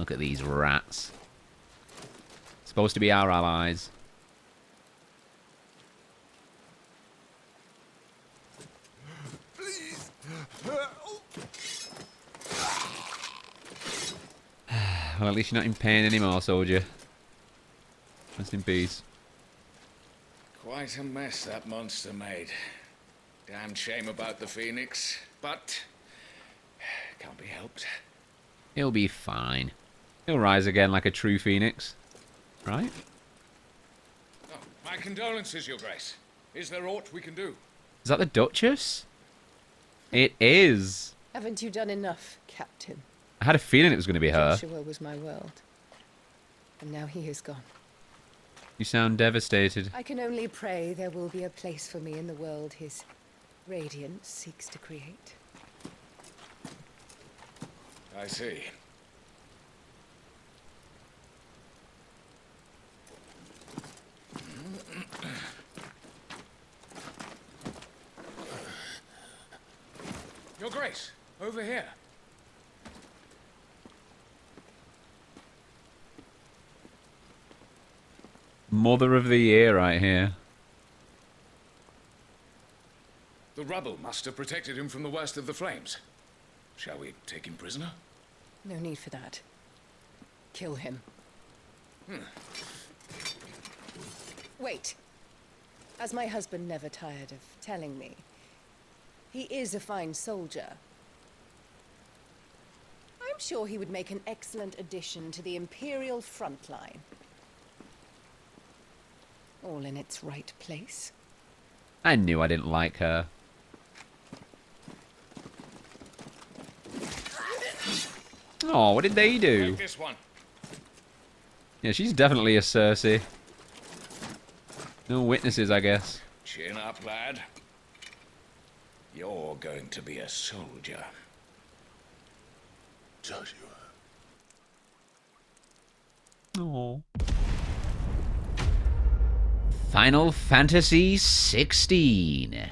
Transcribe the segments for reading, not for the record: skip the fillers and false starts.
Look at these rats. Supposed to be our allies. Please. Well, at least you're not in pain anymore, soldier. Rest in peace. Quite a mess that monster made. Damn shame about the Phoenix, but can't be helped. He'll be fine. He'll rise again like a true phoenix. Right? Oh, my condolences, Your Grace. Is there aught we can do? Is that the Duchess? It is. Haven't you done enough, Captain? I had a feeling it was going to be her. Joshua was my world. And now he is gone. You sound devastated. I can only pray there will be a place for me in the world his radiance seeks to create. I see. Your Grace, over here. Mother of the year right here. The rubble must have protected him from the worst of the flames. Shall we take him prisoner? No need for that. Kill him. Wait. As my husband never tired of telling me, he is a fine soldier. I'm sure he would make an excellent addition to the Imperial front line. All in its right place. I knew I didn't like her. Oh, what did they do? Take this one. Yeah, she's definitely a Cersei. No witnesses, I guess. Chin up, lad. You're going to be a soldier. Joshua. Oh. Final Fantasy 16.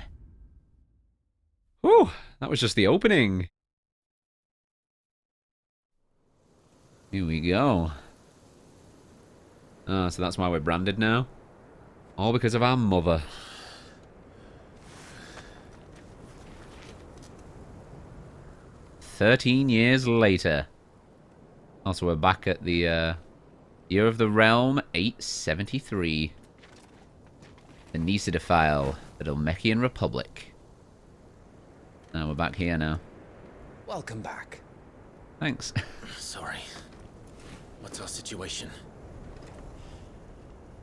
Whew, that was just the opening. Here we go. Ah, so that's why we're branded now. All because of our mother. "13 years later." Also, we're back at the Year of the Realm 873. The Nisa Defile, the Dhalmekian Republic. We're back here now. Welcome back. Thanks. Sorry. What's our situation?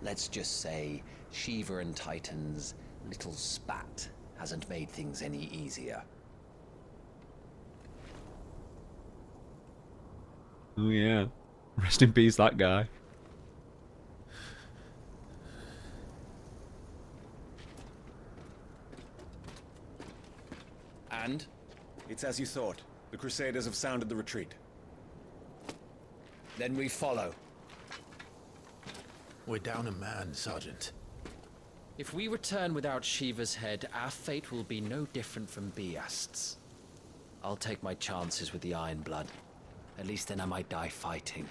Let's just say Shiva and Titan's little spat hasn't made things any easier. Oh yeah. Rest in peace, that guy. And? It's as you thought. The Crusaders have sounded the retreat. Then we follow. We're down a man, Sergeant. If we return without Shiva's head, our fate will be no different from Biast's. I'll take my chances with the Iron Blood. At least then I might die fighting.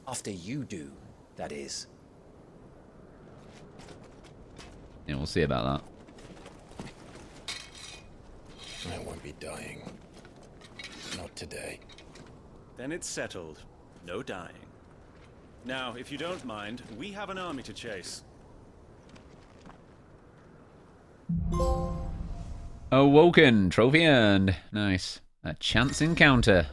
After you do, that is. Yeah, we'll see about I won't be dying. Not today. Then it's settled. No dying. Now, if you don't mind, we have an army to chase. that. Awoken. Trophy earned. Nice. A chance encounter.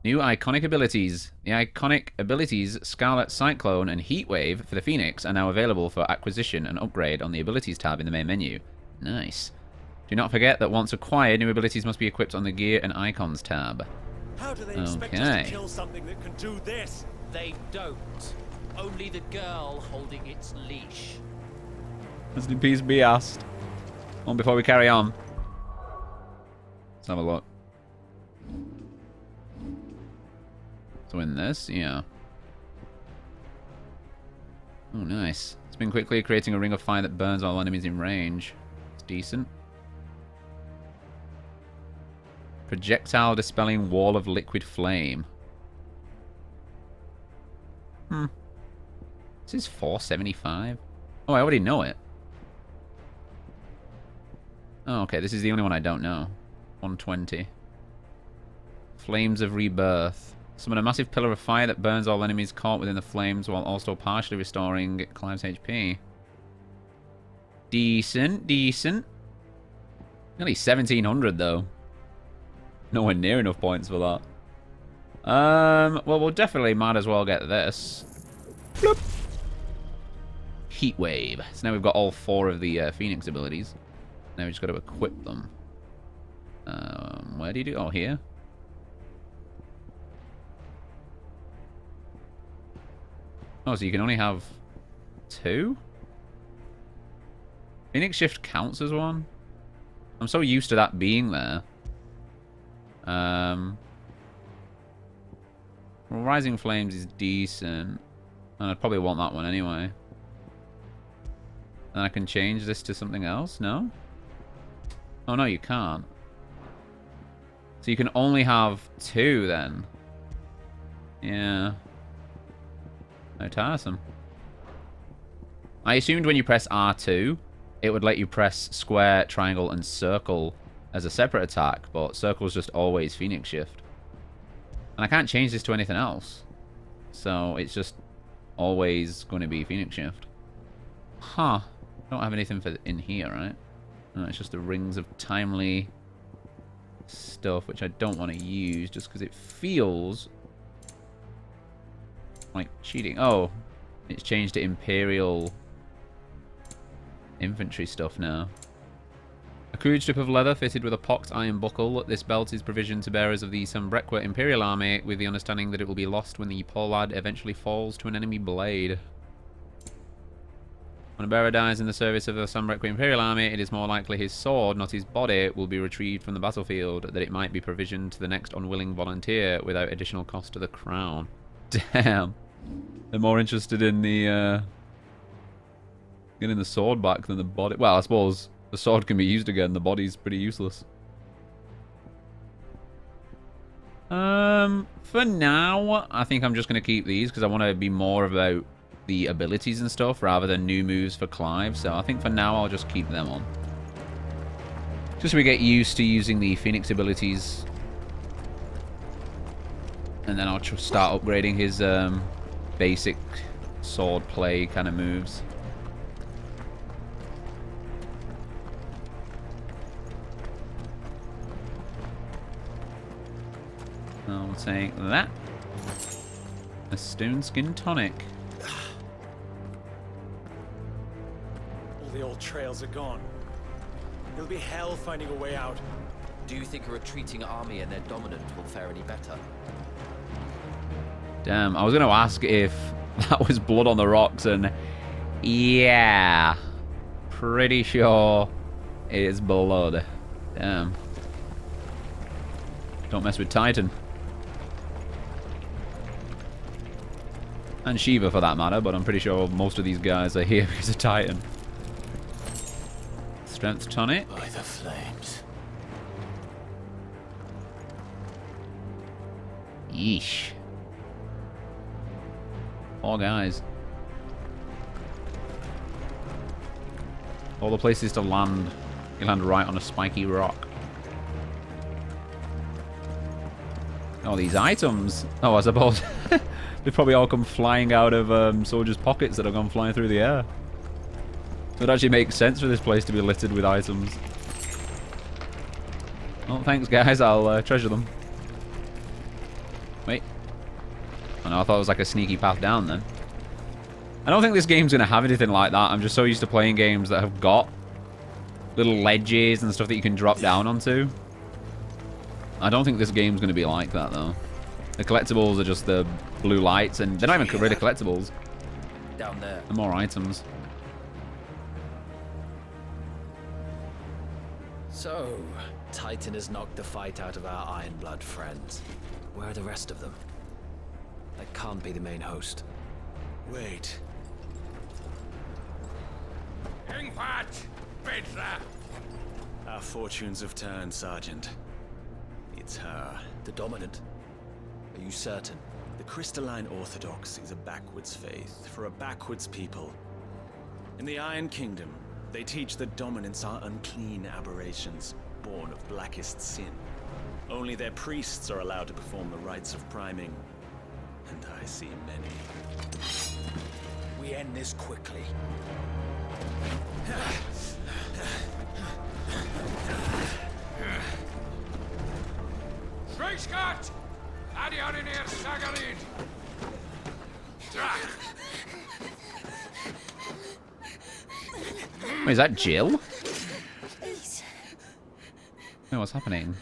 New iconic abilities. The iconic abilities Scarlet Cyclone and Heatwave for the Phoenix are now available for acquisition and upgrade on the abilities tab in the main menu. Nice. Do not forget that once acquired, new abilities must be equipped on the Gear and Icons tab. How do they expect us Okay. to kill something that can do this? They don't. Only the girl holding its leash. Rest in peace, be asked. On before we carry on. Let's have a look. So in this, yeah. Oh, nice. Spin quickly, creating a ring of fire that burns all enemies in range. Decent. Projectile dispelling wall of liquid flame. This is 475. Oh, I already know it. Oh, okay. This is the only one I don't know. 120. Flames of Rebirth. Summon a massive pillar of fire that burns all enemies caught within the flames while also partially restoring Clive's HP. Decent, decent. Only 1700 though. Nowhere near enough points for that. Well, we'll definitely might as well get this. Bloop. Heat Wave. So now we've got all 4 of the Phoenix abilities. Now we just got to equip them. Where do you do? Oh, here. Oh, so you can only have 2? Phoenix Shift counts as one? I'm so used to that being there. Well, Rising Flames is decent. And I'd probably want that one anyway. And I can change this to something else? No? Oh, no, you can't. So you can only have 2 then. Yeah. No, tiresome. I assumed when you press R2, it would let you press square, triangle, and circle as a separate attack, but circle's just always Phoenix Shift. And I can't change this to anything else. So it's just always going to be Phoenix Shift. Huh. Don't have anything for in here, right? No, it's just the Rings of Timely stuff, which I don't want to use just because it feels like cheating. Oh, it's changed to Imperial infantry stuff now. A crude strip of leather fitted with a pocked iron buckle. This belt is provisioned to bearers of the Sambrequa Imperial Army with the understanding that it will be lost when the poor lad eventually falls to an enemy blade. When a bearer dies in the service of the Sambrequa Imperial Army, it is more likely his sword, not his body, will be retrieved from the battlefield, that it might be provisioned to the next unwilling volunteer without additional cost to the crown. Damn. They're more interested in the getting the sword back than the body. Well, I suppose the sword can be used again. The body's pretty useless. For now, I think I'm just going to keep these because I want to be more about the abilities and stuff rather than new moves for Clive. So I think for now I'll just keep them on. Just so we get used to using the Phoenix abilities. And then I'll start upgrading his basic sword play kind of moves. I'll take that. A Stone Skin Tonic. All the old trails are gone. It'll be hell finding a way out. Do you think a retreating army and their dominant will fare any better? Damn, I was going to ask if that was blood on the rocks, and yeah, pretty sure it is blood. Damn. Don't mess with Titan. And Shiva for that matter, but I'm pretty sure most of these guys are here because of Titan. Strength tonic. By the flames. Yeesh. 4 guys. All the places to land. You land right on a spiky rock. Oh, these items. Oh, I suppose they probably all come flying out of soldiers' pockets that have gone flying through the air. So it actually makes sense for this place to be littered with items. Well, thanks, guys. I'll treasure them. Wait. Oh, no, I thought it was like a sneaky path down then. I don't think this game's going to have anything like that. I'm just so used to playing games that have got little ledges and stuff that you can drop down onto. I don't think this game's going to be like that, though. The collectibles are just the blue lights, and they're not even really collectibles. Down there. They're more items. So, Titan has knocked the fight out of our Ironblood friends. Where are the rest of them? That can't be the main host. Wait. Ingvat, Petra, Our fortunes have turned, Sergeant. It's her. The dominant. Are you certain? The crystalline orthodox is a backwards faith for a backwards people. In the Iron Kingdom, they teach that dominants are unclean aberrations, born of blackest sin. Only their priests are allowed to perform the rites of priming. And I see many. We end this quickly. Scott! Adion in here, Sagarin! Wait, is that Jill? Oh, what's happening?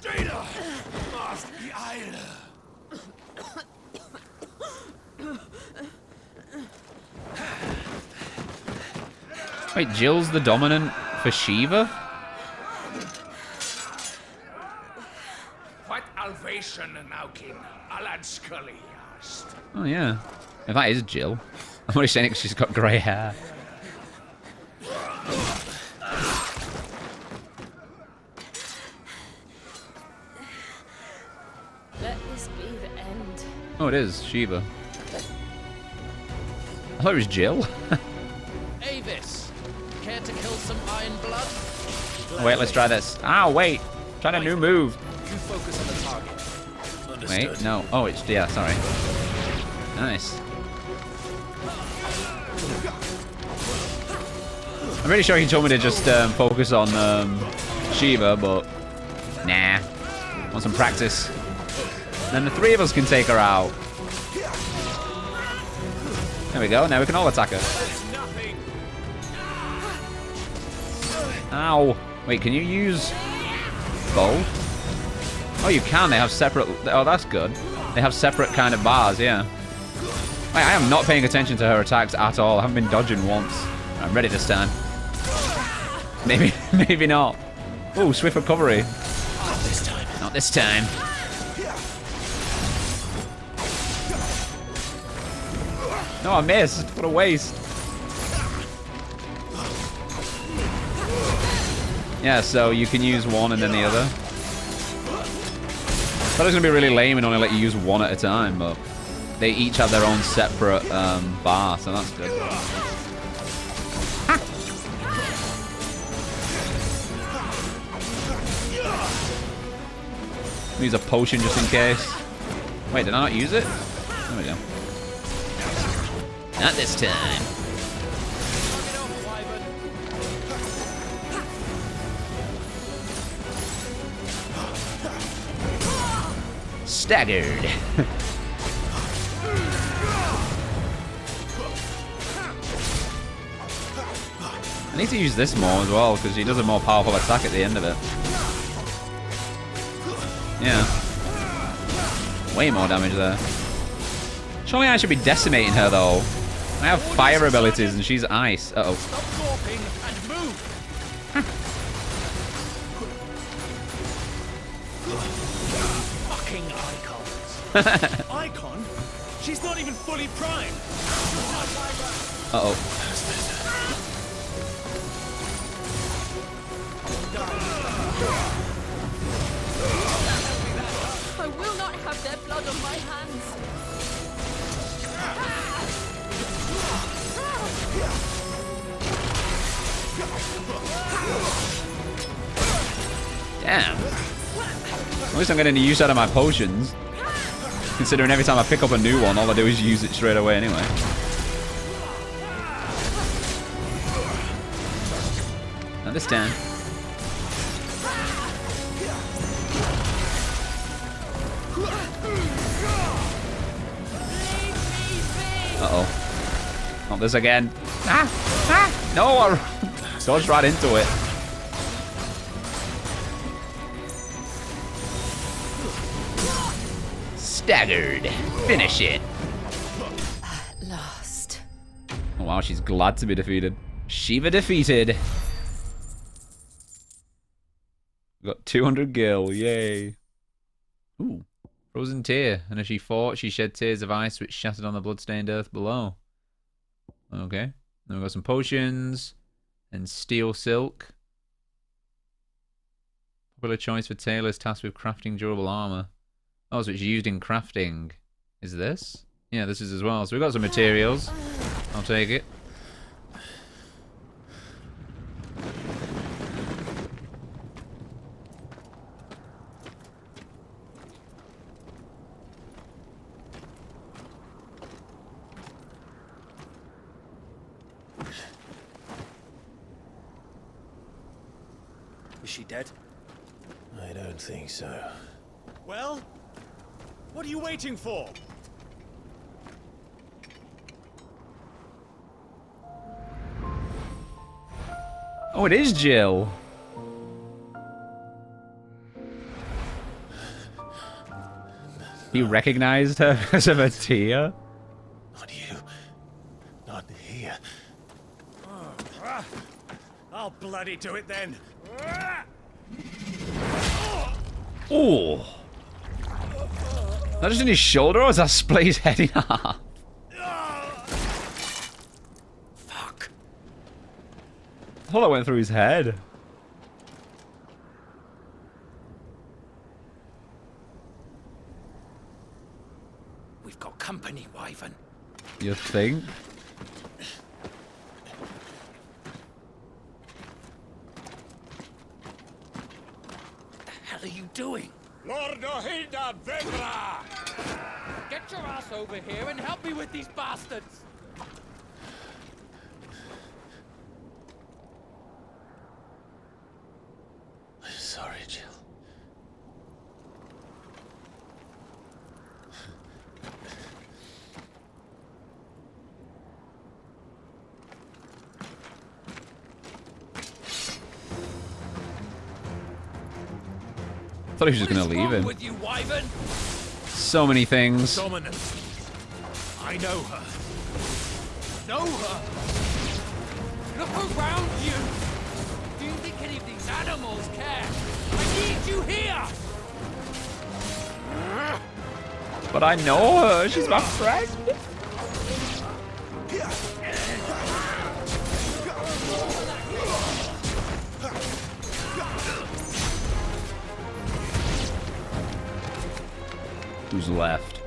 Data! Must be Isle! Wait, Jill's the dominant for Shiva? What Alvation Naukin? Alad Scully asked. Oh, yeah. If that is Jill. I'm only saying it because she's got grey hair. Let this be the end. Oh, it is Shiva. I thought it was Jill. Avis, care to kill some iron blood? Oh, wait, let's try this. Ow, wait. Trying a new move. You focus on the target. Understood. Wait, no. Oh, it's, yeah, sorry. Nice. I'm pretty sure he told me to just focus on Shiva, but nah. Want some practice. Then the three of us can take her out. There we go. Now we can all attack her. Ow. Wait, can you use bow? Oh, you can. They have separate... Oh, that's good. They have separate kind of bars, yeah. Wait, I am not paying attention to her attacks at all. I haven't been dodging once. I'm ready this time. Maybe, maybe not. Oh, swift recovery. Not this time. Not this time. No, I missed. What a waste. Yeah, so you can use one and then the other. Thought it was going to be really lame and only let you use one at a time, but they each have their own separate bar, so that's good. Use a potion just in case. Wait, did I not use it? There we go. Not this time. Staggered. I need to use this more as well, because he does a more powerful attack at the end of it. Yeah. Way more damage there. Surely I should be decimating her, though. I have fire abilities and she's ice. Uh-oh. Stop gawping and move! Fucking icons. Icon? She's not even fully primed. Uh-oh. I will not have their blood on my hands. Damn. At least I'm getting the use out of my potions. Considering every time I pick up a new one, all I do is use it straight away anyway. Not this time. Uh-oh. Not this again. Ah! Ah! No! I dodged right into it. Staggered. Finish it. At last. Oh, wow, she's glad to be defeated. Shiva defeated. We got 200 gil. Yay. Ooh. Frozen tear. And as she fought, she shed tears of ice which shattered on the bloodstained earth below. Okay. Then we've got some potions. And steel silk. Popular choice for tailors tasked with crafting durable armor. Oh, so it's used in crafting. Is this? Yeah, this is as well. So we've got some materials. I'll take it. Is she dead? I don't think so. Well, what are you waiting for? Oh, it is Jill. He recognized her because of a tear. Not you. Not here. I'll bloody do it then. Oh. That just in his shoulder, or is that split his head in half? Fuck. I thought that went through his head. We've got company, Wyvern. You think? What the hell are you doing? Lord Ohilda Vedra! Get your ass over here and help me with these bastards! I'm sorry, Jill. I thought he was just gonna leave him. With you, Wyvern? So many things. Dominant. I know her. Know her. Look around you! Do you think any of these animals care? I need you here! But I know her. She's my friend. Who's left?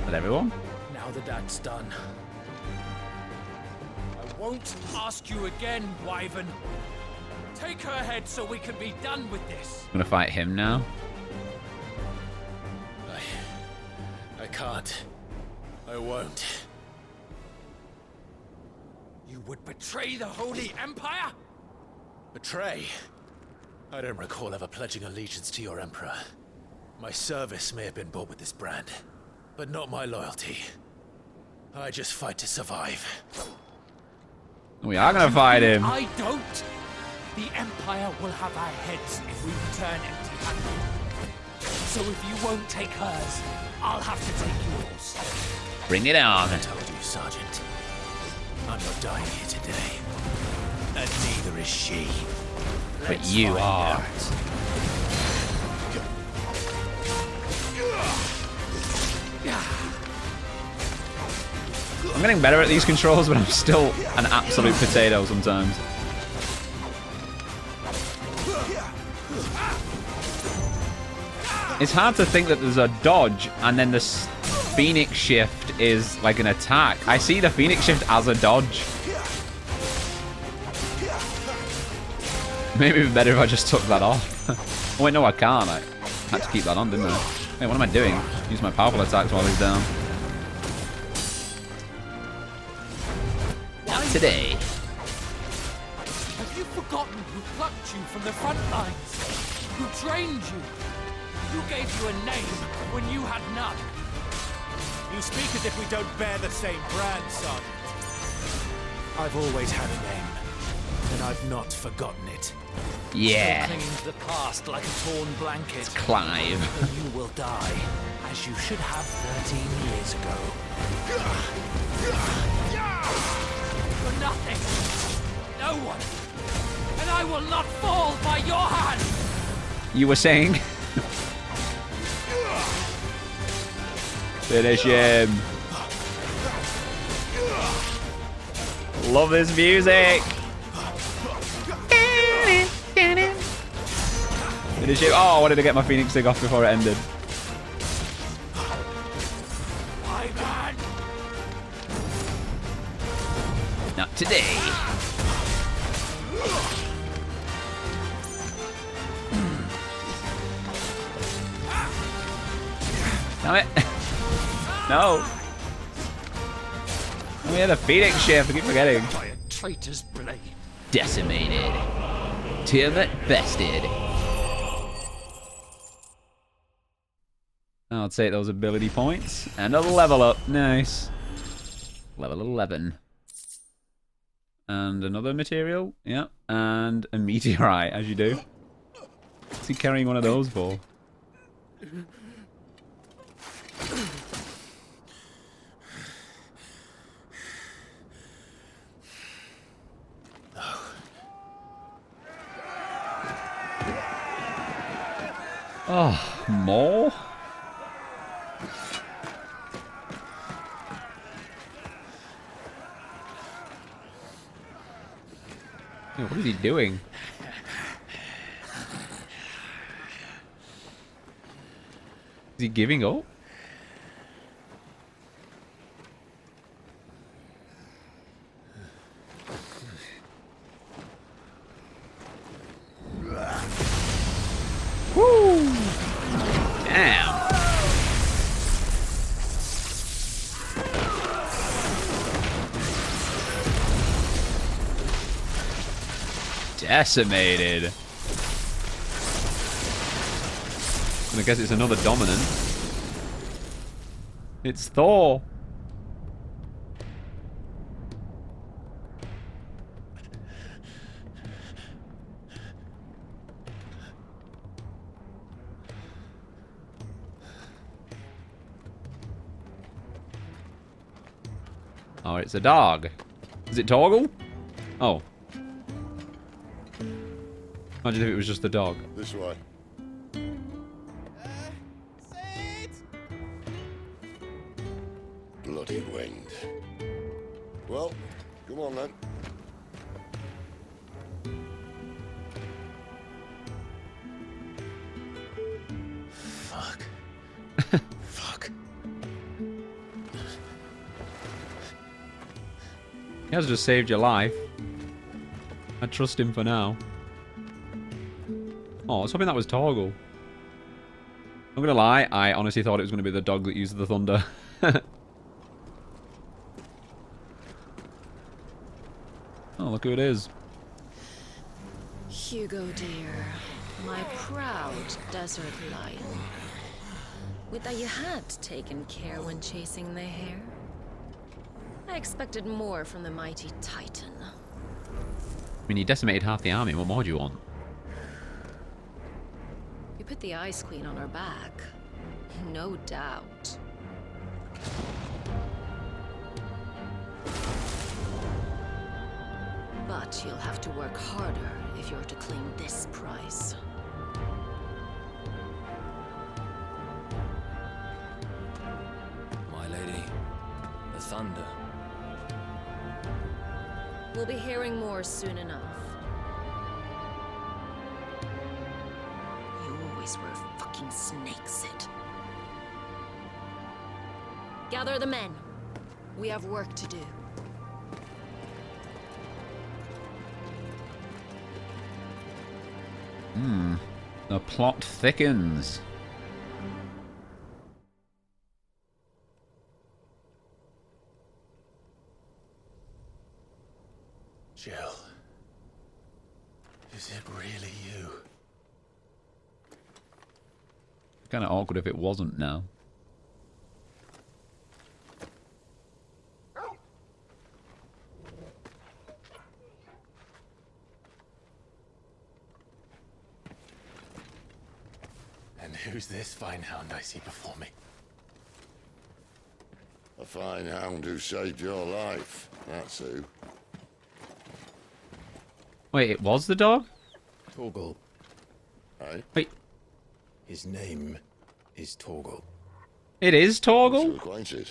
With everyone? Now that that's done, I won't ask you again, Wyvern. Take her head so we can be done with this. I'm gonna fight him now. I can't. I won't. You would betray the Holy Empire? Betray? I don't recall ever pledging allegiance to your Emperor. My service may have been bought with this brand, but not my loyalty. I just fight to survive. We are gonna fight him. I don't. The Empire will have our heads if we return empty-handed. So if you won't take hers, I'll have to take yours. Bring it on. I told you, Sergeant. I'm not dying here today. And neither is she. But Let's you find are. out. I'm getting better at these controls, but I'm still an absolute potato sometimes. It's hard to think that there's a dodge and then the Phoenix shift is like an attack. I see the Phoenix shift as a dodge. Maybe it'd be better if I just took that off. Oh wait, no I can't. I had to keep that on, didn't I? Hey, what am I doing? Use my powerful attacks while he's down. Not today. Have you forgotten who plucked you from the front lines? Who trained you? Who gave you a name when you had none? You speak as if we don't bear the same brand, Sergeant. I've always had a name, and I've not forgotten it. Yeah. Still clinging to the past like a torn blanket. Clive. Then you will die, as you should have 13 years ago. For nothing. No one. And I will not fall by your hand. You were saying? Finish him. Love this music. Finish him. Oh, I wanted to get my Phoenix thing off before it ended. Not today. Damn it. No. Oh yeah, the Phoenix shift. I keep forgetting. By a traitor's blade. Decimated. Tiamat bested. I'll take those ability points. And a level up. Nice. Level 11. And another material. Yeah. And a meteorite, as you do. What's he carrying one of those for? Oh, more? Hey, what is he doing? Is he giving up? Woo! Damn. Decimated. And I guess it's another dominant. It's Thor. Oh, it's a dog. Is it Torgal? Oh. Imagine if it was just the dog. This way. Bloody wind. Well, come on then. Fuck. Fuck. He has just saved your life. I trust him for now. Oh, I was hoping that was Torgal. I'm gonna lie, I honestly thought it was gonna be the dog that used the thunder. Oh, look who it is. Hugo, dear. My proud desert lion. Would that you had taken care when chasing the hare. I expected more from the mighty Titan. I mean, he decimated half the army. What more do you want? We put the Ice Queen on our back. No doubt. But you'll have to work harder if you're to claim this prize. My lady, the thunder. We'll be hearing more soon enough. You always were a fucking snake, Sid. Gather the men. We have work to do. The plot thickens. Jill. Is it really you? Kind of awkward if it wasn't now. And who's this fine hound I see before me? A fine hound who saved your life. That's who. Wait, it was the dog? Torgal. Eh? Wait. His name is Torgal. It is Too Torgal? acquainted.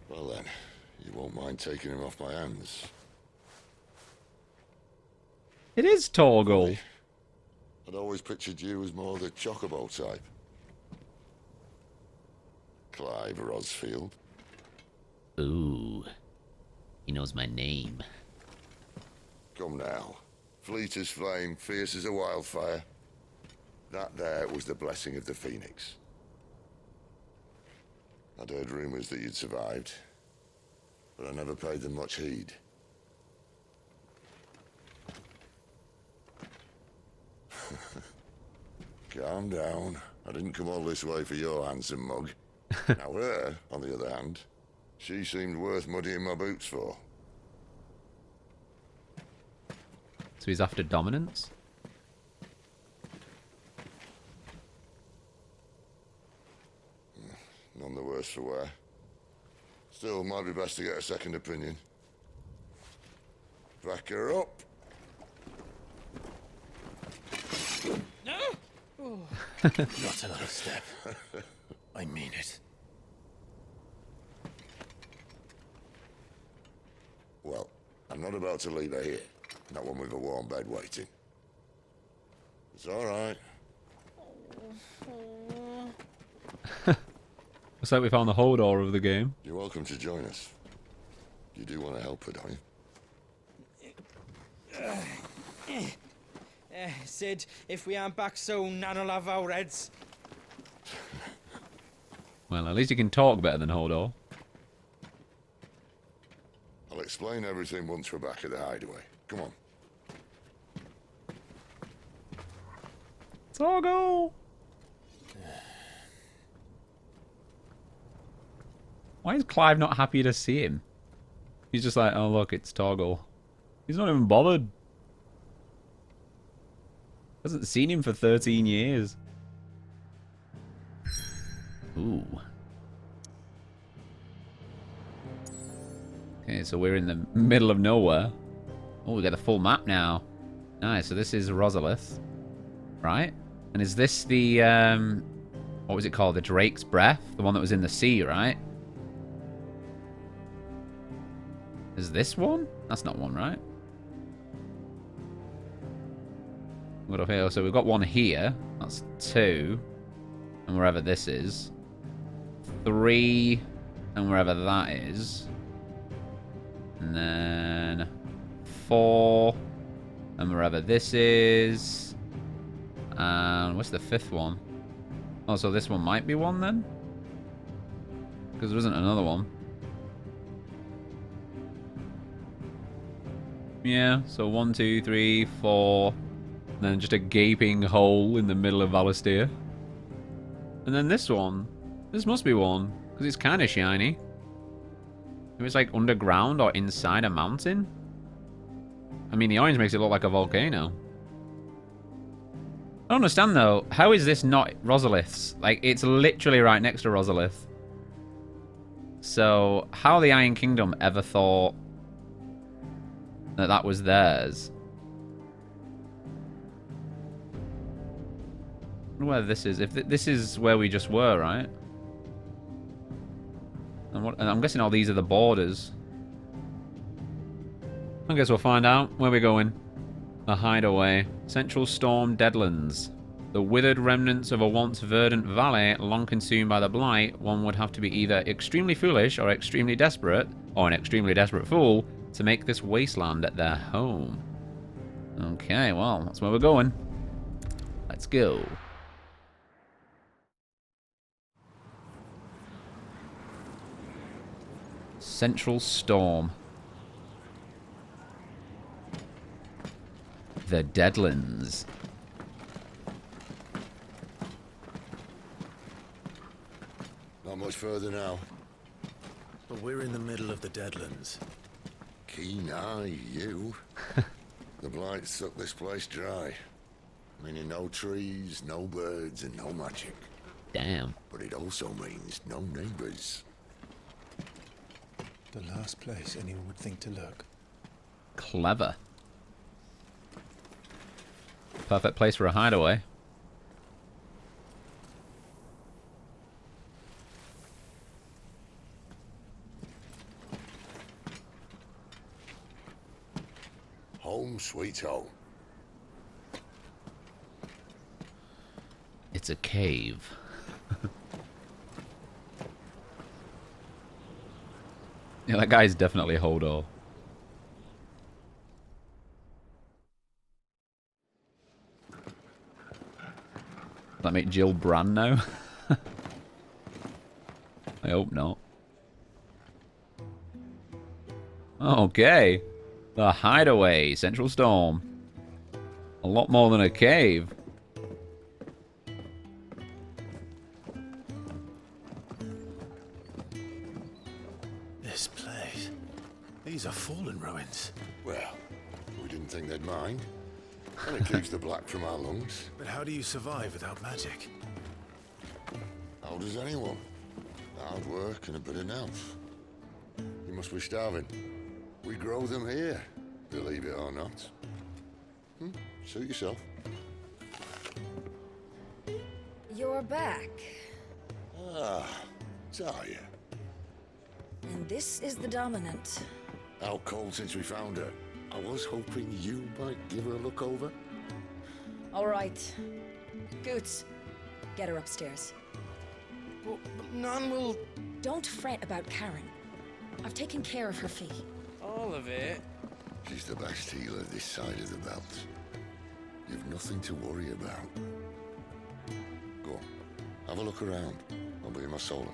Well then, you won't mind taking him off my hands. It is Torgal. Really? I'd always pictured you as more the chocobo type. Clive Rosfield. Ooh. He knows my name. Come now. Fleet as flame, fierce as a wildfire. That there was the blessing of the Phoenix. I'd heard rumors that you'd survived, but I never paid them much heed. Calm down. I didn't come all this way for your handsome mug. Now her, on the other hand, she seemed worth muddying my boots for. So he's after dominance? None the worse for wear. Still, might be best to get a second opinion. Back her up. Not another step. I mean it. Well, I'm not about to leave her here. Not one with a warm bed waiting. It's all right. Looks like we found the Hodor of the game. You're welcome to join us. You do want to help her, don't you? Sid, if we aren't back soon, Nan'll have our heads. Well, at least he can talk better than Hodor. I'll explain everything once we're back at the Hideaway. Come on. Torgal! Why is Clive not happy to see him? He's just like, oh look, it's Torgal. He's not even bothered. Hasn't seen him for 13 years. Ooh. Okay, so we're in the middle of nowhere. Oh, we got the full map now. Nice, so this is Rosalith. Right? And is this the, what was it called? The Drake's Breath? The one that was in the sea, right? Is this one? That's not one, right? What up here? So we've got one here. That's 2. And wherever this is. 3. And wherever that is. And then 4. And wherever this is. And what's the 5th one? Oh, so this one might be one then? Because there isn't another one. Yeah, so 1, 2, 3, 4. And then just a gaping hole in the middle of Valistir. And then this one. This must be one. Because it's kind of shiny. If it's like underground or inside a mountain. I mean, the orange makes it look like a volcano. I don't understand though. How is this not Rosalith's? Like, it's literally right next to Rosalith. So, how the Iron Kingdom ever thought that that was theirs? I wonder where this is. If this is where we just were, right? And I'm guessing all these are the borders. I guess we'll find out where we're going. The Hideaway. Central Storm Deadlands. The withered remnants of a once verdant valley, long consumed by the blight. One would have to be either extremely foolish or extremely desperate, or an extremely desperate fool, to make this wasteland their home. Okay, well, that's where we're going. Let's go. Central Storm. The Deadlands. Not much further now. But we're in the middle of the Deadlands. Keen eye, you. The blight sucked this place dry. Meaning no trees, no birds, and no magic. Damn. But it also means no neighbors. The last place anyone would think to look. Clever. Perfect place for a hideaway. sweet home. It's a cave. Yeah, that guy's definitely Hodor. Does that make Jill Bran now? I hope not. Okay. The Hideaway, Central Storm. A lot more than a cave. This place. These are fallen ruins. Well, we didn't think they'd mind. And it keeps the black from our lungs. But how do you survive without magic? How does anyone? Hard work and a bit of nerve. You must be starving. We grow them here, believe it or not. Suit yourself. You're back. Ah, Tarja. And this is the Dominant. Out cold since we found her. I was hoping you might give her a look over. All right. Goetz, get her upstairs. But none will... Don't fret about Charon. I've taken care of her fee. All of it? She's the best healer this side of the belt. You've nothing to worry about. Go on, have a look around. I'll be in my solar.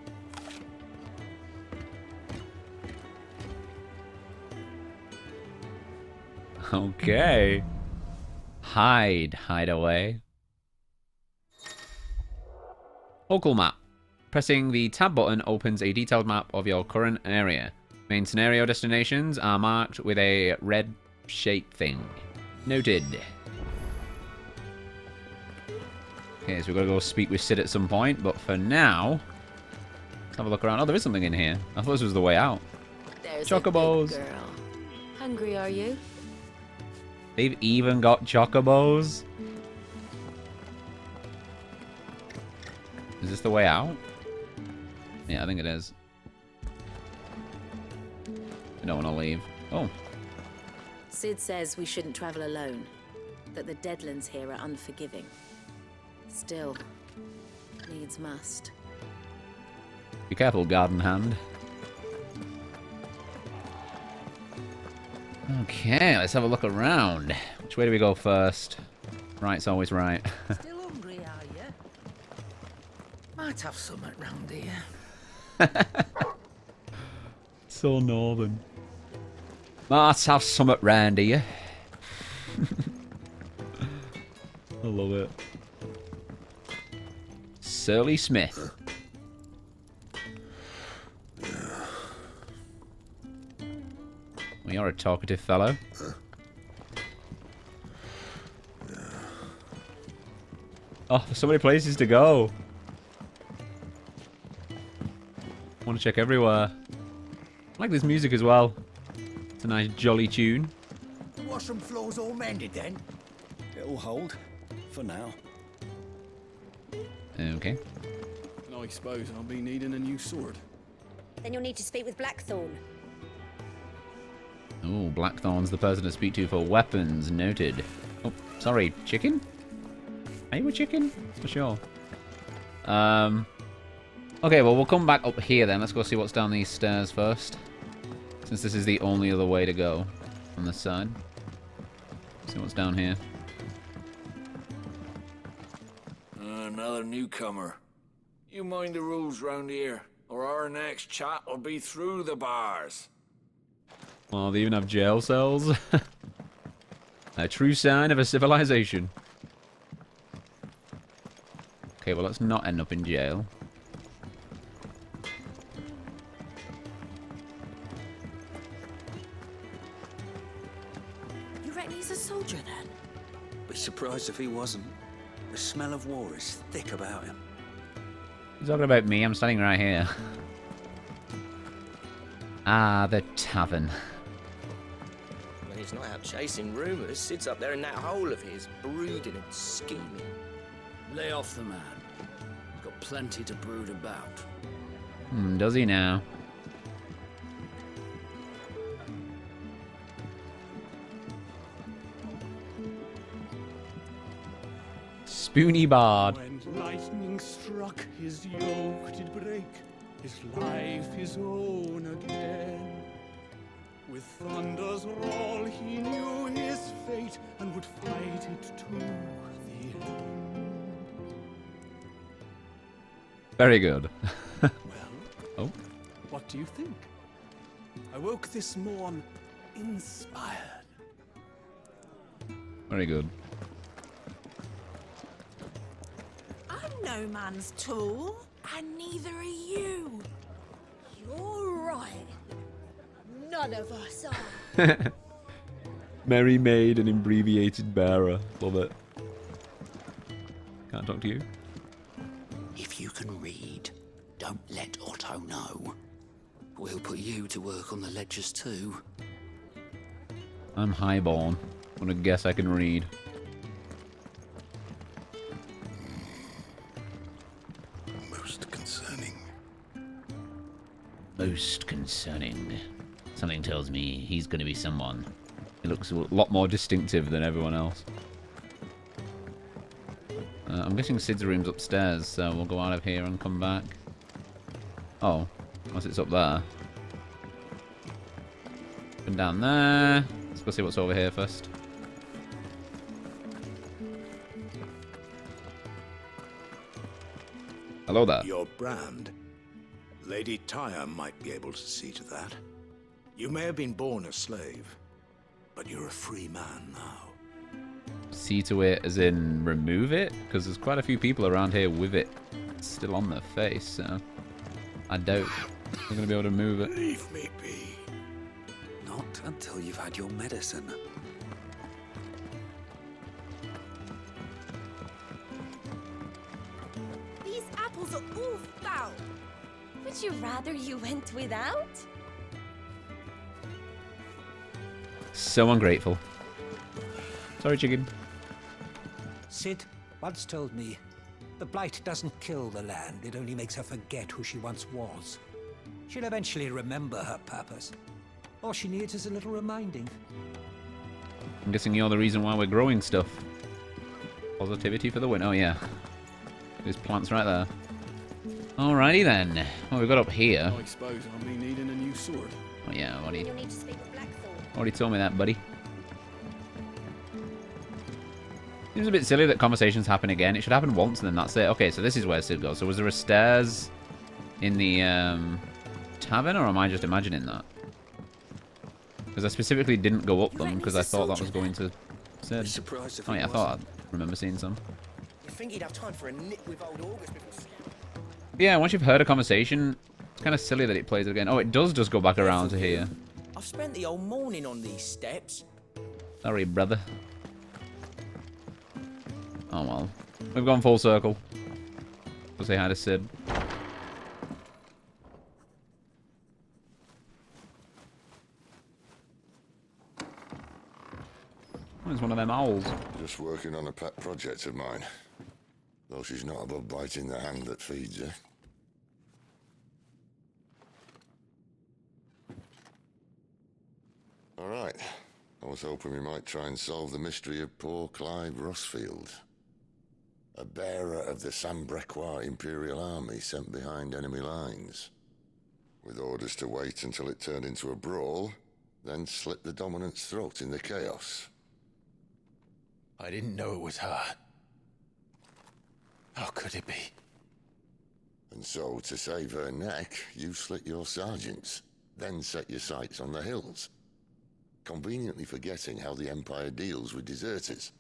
Okay. Hideaway. Local map. Pressing the tab button opens a detailed map of your current area. Main scenario destinations are marked with a red shape thing. Noted. Okay, so we've got to go speak with Sid at some point, but for now, let's have a look around. Oh, there is something in here. I thought this was the way out. There's Chocobos. a big girl. Hungry, are you? They've even got chocobos. Is this the way out? Yeah, I think it is. I don't want to leave. Oh. Sid says we shouldn't travel alone. That the Deadlands here are unforgiving. Still, needs must. Be careful, garden hand. Okay, let's have a look around. Which way do we go first? Right's always right. Still hungry, are you? Might have something round here. So northern. Might have some round here. I love it. Surly Smith. Well, you're a talkative fellow. Oh, there's so many places to go. I want to check everywhere. I like this music as well. It's a nice jolly tune. The washroom floor's all mended then? It'll hold. For now. Okay. I suppose I'll be needing a new sword. Then you'll need to speak with Blackthorne. Oh, Blackthorne's the person to speak to for weapons. Noted. Oh, sorry, chicken? Are you a chicken? For sure. Okay, well, we'll come back up here then. Let's go see what's down these stairs first. Since this is the only other way to go on this side. See what's down here. Another newcomer. You mind the rules round here, or our next chat will be through the bars. Oh, they even have jail cells. A true sign of a civilization. Okay, well, let's not end up in jail. You reckon he's a soldier then? Be surprised if he wasn't. The smell of war is thick about him. He's talking about me. I'm standing right here. Ah, the tavern. When he's not out chasing rumours, sits up there in that hole of his, brooding and scheming. Lay off the man. Got plenty to brood about. Does he now? Spoony Bard. When lightning struck, his yoke did break, his life his own again. With thunder's roll, he knew his fate and would fight it to the end. Very good. Well, oh, what do you think? I woke this morn inspired. very good. I'm no man's tool, and neither are you. You're right. None of us are. Merry maid and abbreviated bearer. Love it. Can't talk to you. If you can read, don't let Otto know. We'll put you to work on the ledgers too. I'm highborn. I'm gonna guess I can read. Most concerning. Most concerning. Something tells me he's gonna be someone. He looks a lot more distinctive than everyone else. I'm guessing Sid's room's upstairs, so we'll go out of here and come back. Oh, unless it's up there. Been down there. Let's go see what's over here first. Hello there. Your brand. Lady Tyre might be able to see to that. You may have been born a slave, but you're a free man now. See to it as in remove it? Because there's quite a few people around here with it still on their face, so I doubt we're going to be able to move it. Leave me be. Not until you've had your medicine. These apples are all foul. Would you rather you went without? So ungrateful. Sorry, chicken. Sid once told me, the blight doesn't kill the land, it only makes her forget who she once was. She'll eventually remember her purpose. All she needs is a little reminding. I'm guessing you're the reason why we're growing stuff. Positivity for the win. Oh, yeah. There's plants right there. Alrighty then. What we've got up here. I suppose I'll be needing a new sword. Oh, yeah. You'll need to speak with Blackthorne. Already told me that, buddy. Seems a bit silly that conversations happen again. It should happen once and then that's it. Okay, so this is where Sid goes. So was there a stairs in the tavern, or am I just imagining that? Because I specifically didn't go up them because I thought that was going to Sid. Oh yeah, I thought I remember seeing some. You think he'd have time for a nip with old August before... Yeah, once you've heard a conversation, it's kind of silly that it plays it again. Oh, it does just go back around to here. I've spent the whole morning on these steps. Sorry, brother. Oh well. We've gone full circle. We'll say hi to Sid. There's one of them owls. Just working on a pet project of mine. Though she's not above biting the hand that feeds her. Alright. I was hoping we might try and solve the mystery of poor Clive Rossfield. A bearer of the Sambrequois Imperial Army sent behind enemy lines. With orders to wait until it turned into a brawl, then slit the dominant's throat in the chaos. I didn't know it was her. How could it be? And so, to save her neck, you slit your sergeants, then set your sights on the hills. Conveniently forgetting how the Empire deals with deserters.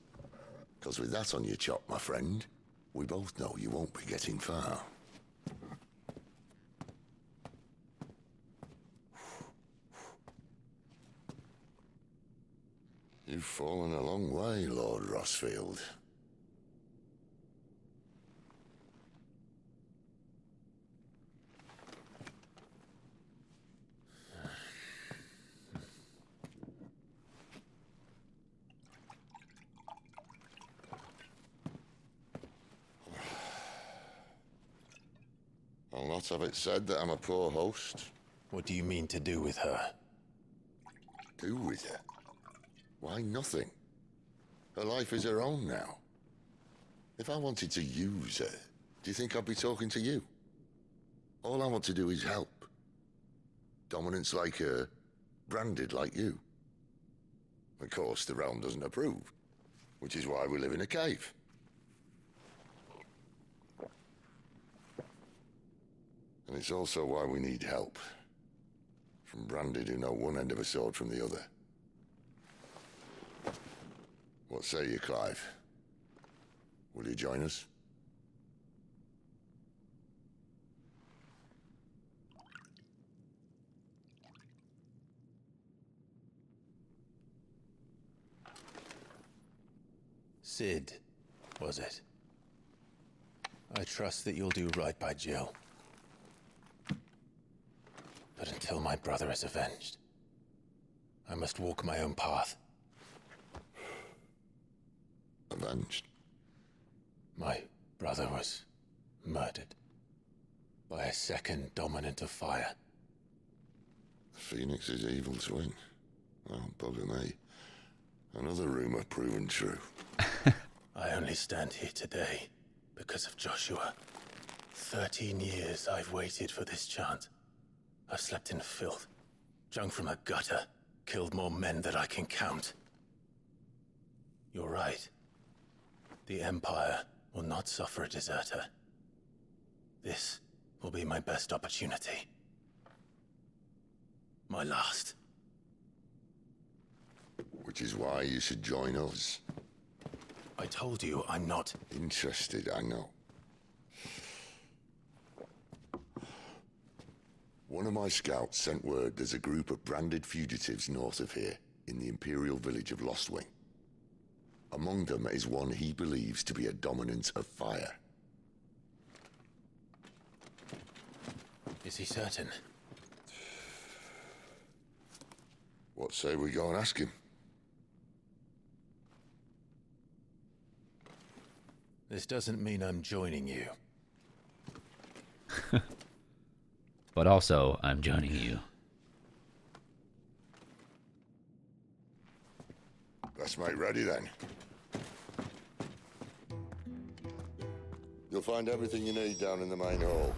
Because with that on your chop, my friend, we both know you won't be getting far. You've fallen a long way, Lord Rossfield. I'll not have it said that I'm a poor host. What do you mean to do with her? Do with her? Why, nothing. Her life is her own now. If I wanted to use her, do you think I'd be talking to you? All I want to do is help. Dominance like her, branded like you. Of course, the realm doesn't approve, which is why we live in a cave. And it's also why we need help. From branded who know one end of a sword from the other. What say you, Clive? Will you join us? Sid, was it? I trust that you'll do right by Jill. But until my brother is avenged, I must walk my own path. Avenged? My brother was murdered by a second dominant of fire. Phoenix's evil twin. Oh, bugger me. Another rumor proven true. I only stand here today because of Joshua. 13 years I've waited for this chance. I've slept in filth, drunk from a gutter, killed more men than I can count. You're right. The Empire will not suffer a deserter. This will be my best opportunity. My last. Which is why you should join us. I told you I'm not interested, I know. One of my scouts sent word there's a group of branded fugitives north of here, in the Imperial village of Lostwing. Among them is one he believes to be a dominant of fire. Is he certain? What say we go and ask him? This doesn't mean I'm joining you. But also, I'm joining you. Let's make ready then. You'll find everything you need down in the main hall,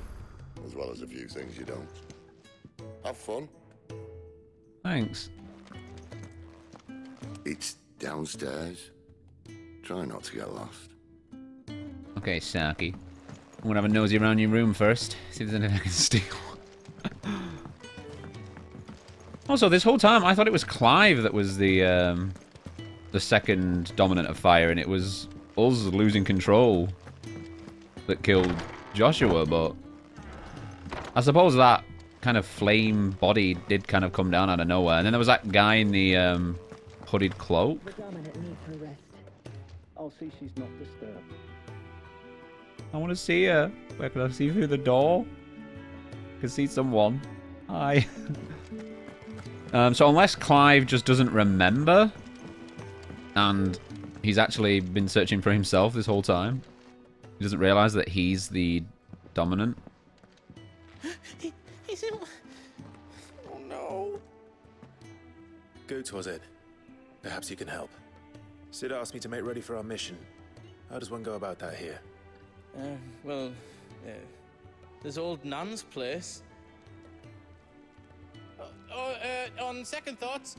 as well as a few things you don't. Have fun. Thanks. It's downstairs. Try not to get lost. Okay, Saki. I'm gonna have a nosy around your room first. See if there's anything I can steal. Also, this whole time I thought it was Clive that was the second dominant of fire, and it was us losing control that killed Joshua. But I suppose that kind of flame body did kind of come down out of nowhere, and then there was that guy in the hooded cloak. The dominant needs her rest. I'll see she's not disturbed. I want to see her. Where can I see through the door? I can see someone. Hi. So unless Clive just doesn't remember, and he's actually been searching for himself this whole time, he doesn't realize that he's the dominant. He's in... Oh no. Goetz, was it? Perhaps you can help. Sid asked me to make ready for our mission. How does one go about that here? Well, there's old Nan's place. On second thoughts,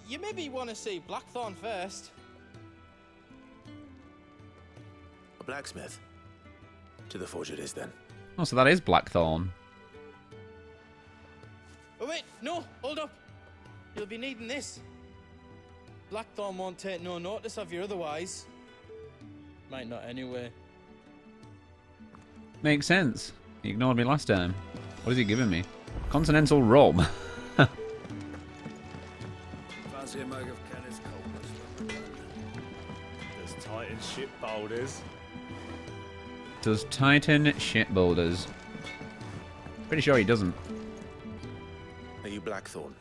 you maybe want to see Blackthorne first. A blacksmith? To the forge it is then. Oh, so that is Blackthorne. Oh wait, no, hold up. You'll be needing this. Blackthorne won't take no notice of you otherwise. Might not anyway. Makes sense. He ignored me last time. What is he giving me? Continental rum. Fancy a mug of Kenneth's coldness. There's Titan ship boulders. Does Titan shit boulders? Pretty sure he doesn't. Are you Blackthorne?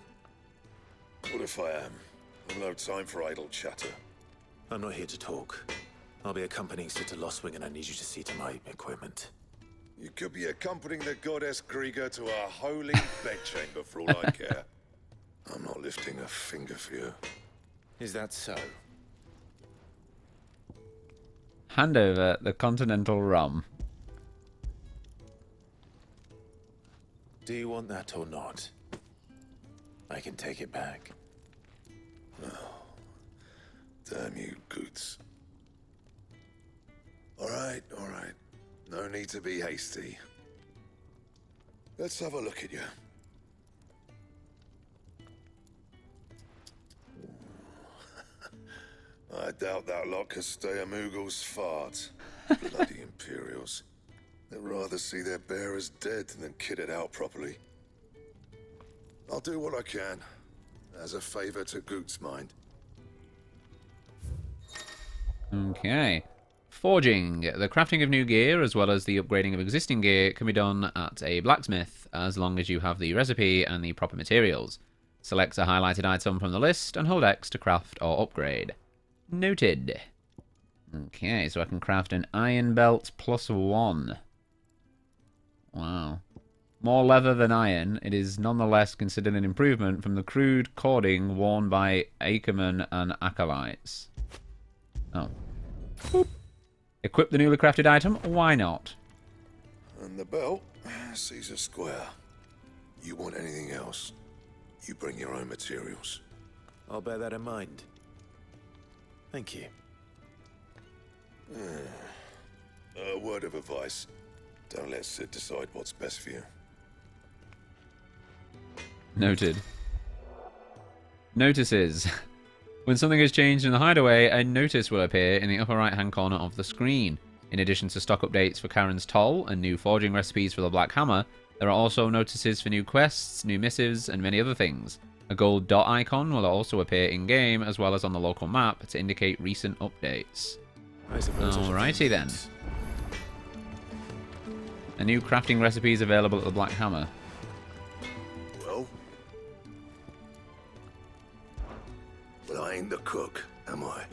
What if I am? I've no time for idle chatter. I'm not here to talk. I'll be accompanying Sid to Lostwing, and I need you to see to my equipment. You could be accompanying the goddess Krieger to our holy bedchamber for all I care. I'm not lifting a finger for you. Is that so? Hand over the continental rum. Do you want that or not? I can take it back. Oh, damn you, Goetz. All right. No need to be hasty. Let's have a look at you. I doubt that lot could stay a Moogle's fart. Bloody Imperials. They'd rather see their bearers dead than kitted out properly. I'll do what I can, as a favor to Goetz' mind. Okay. Forging. The crafting of new gear, as well as the upgrading of existing gear, can be done at a blacksmith, as long as you have the recipe and the proper materials. Select a highlighted item from the list, and hold X to craft or upgrade. Noted. Okay, so I can craft an iron belt +1. Wow. More leather than iron, it is nonetheless considered an improvement from the crude cording worn by Ackerman and Acolytes. Oh. Boop. Equip the newly crafted item, why not? And the belt, Caesar Square. You want anything else, you bring your own materials. I'll bear that in mind. Thank you. A word of advice. Don't let Sid decide what's best for you. Noted. Notices. When something has changed in the Hideaway, a notice will appear in the upper right-hand corner of the screen. In addition to stock updates for Charon's Toll and new forging recipes for the Black Hammer, there are also notices for new quests, new missives, and many other things. A gold dot icon will also appear in-game, as well as on the local map, to indicate recent updates. Alrighty then. A new crafting recipe is available at the Black Hammer. Well, I ain't the cook, am I?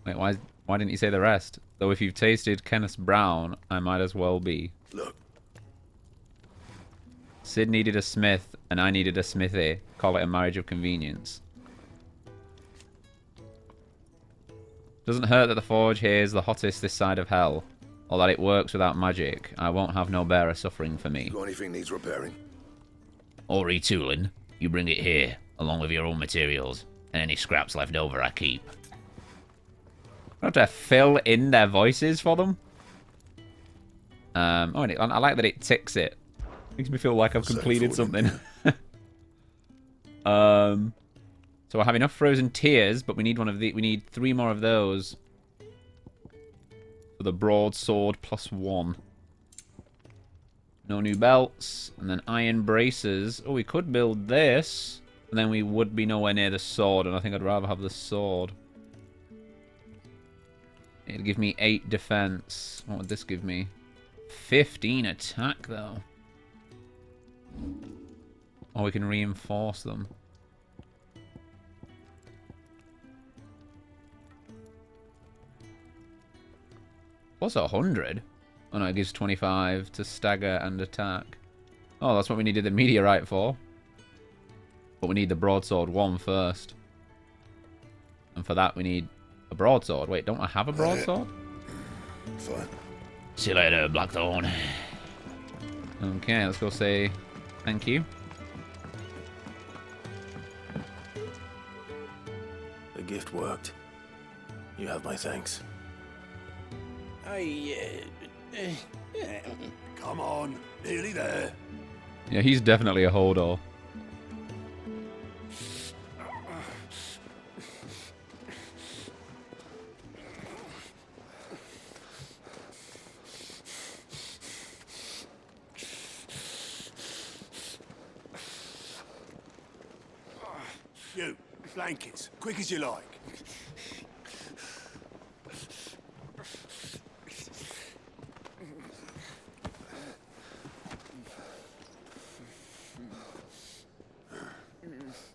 Wait, why didn't you say the rest? Though if you've tasted Kenneth's Brown, I might as well be. Look. Sid needed a smith, and I needed a smithy. Call it a marriage of convenience. Doesn't hurt that the forge here is the hottest this side of hell, or that it works without magic. I won't have no bearer suffering for me. Got anything needs repairing? Or retooling. You bring it here, along with your own materials, and any scraps left over I keep. I have to fill in their voices for them. Oh, and I like that it ticks it. Makes me feel like I've completed something. So I have enough frozen tears, but we need one of the. We need 3 more of those for the broadsword +1. No new belts, and then iron braces. Oh, we could build this, and then we would be nowhere near the sword, and I think I'd rather have the sword. It'd give me 8 defense. What would this give me? 15 attack, though. Or we can reinforce them. Plus 100. Oh no, it gives 25 to stagger and attack. Oh, that's what we needed the meteorite for. But we need the broadsword 1 first. And for that we need a broadsword. Wait, don't I have a broadsword? Fine. See you later, Blackthorne. Okay, let's go say thank you. The gift worked. You have my thanks. Come on, nearly there. Yeah, he's definitely a Hodor. You, blankets, quick as you like.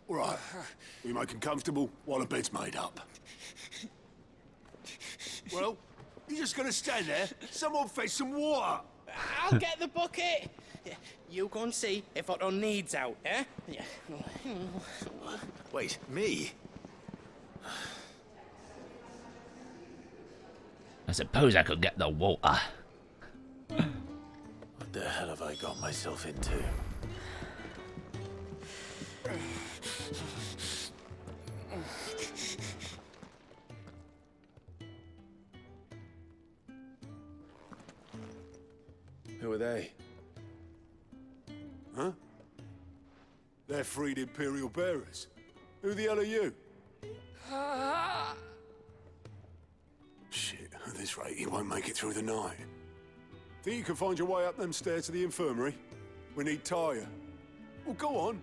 All right, we make him comfortable while the bed's made up. Well, you're just gonna stand there? Someone fetch some water. I'll get the bucket. You go and see if Otto needs out, eh? Wait, me? I suppose I could get the water. What the hell have I got myself into? Who are they? Huh? They're freed Imperial bearers. Who the hell are you? Shit, at this rate, he won't make it through the night. Think you can find your way up them stairs to the infirmary? We need Tarja. Well, go on.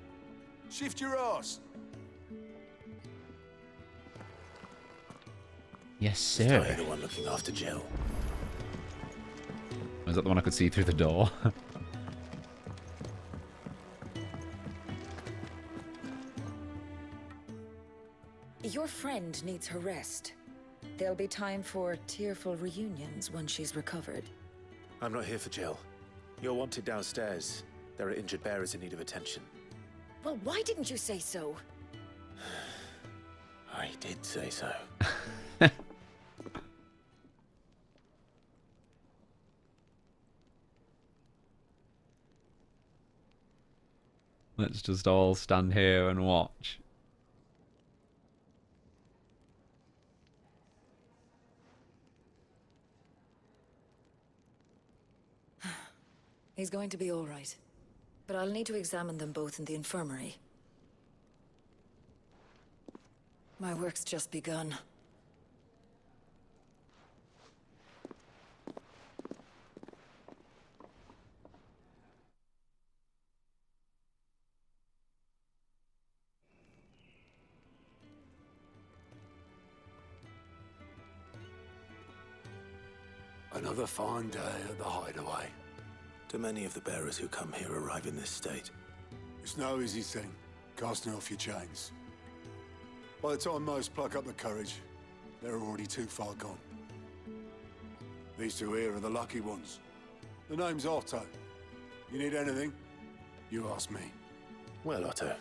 Shift your ass. Yes, Is sir. Tarja the one looking after Jill? Was that the one I could see through the door? Your friend needs her rest. There'll be time for tearful reunions once she's recovered. I'm not here for Jill. You're wanted downstairs. There are injured bearers in need of attention. Well, why didn't you say so? I did say so. Let's just all stand here and watch. He's going to be all right. But I'll need to examine them both in the infirmary. My work's just begun. Another fine day at the Hideaway. Do many of the bearers who come here arrive in this state? It's no easy thing, casting off your chains. By the time most pluck up the courage, they're already too far gone. These two here are the lucky ones. The name's Otto. You need anything? You ask me. Well, Otto,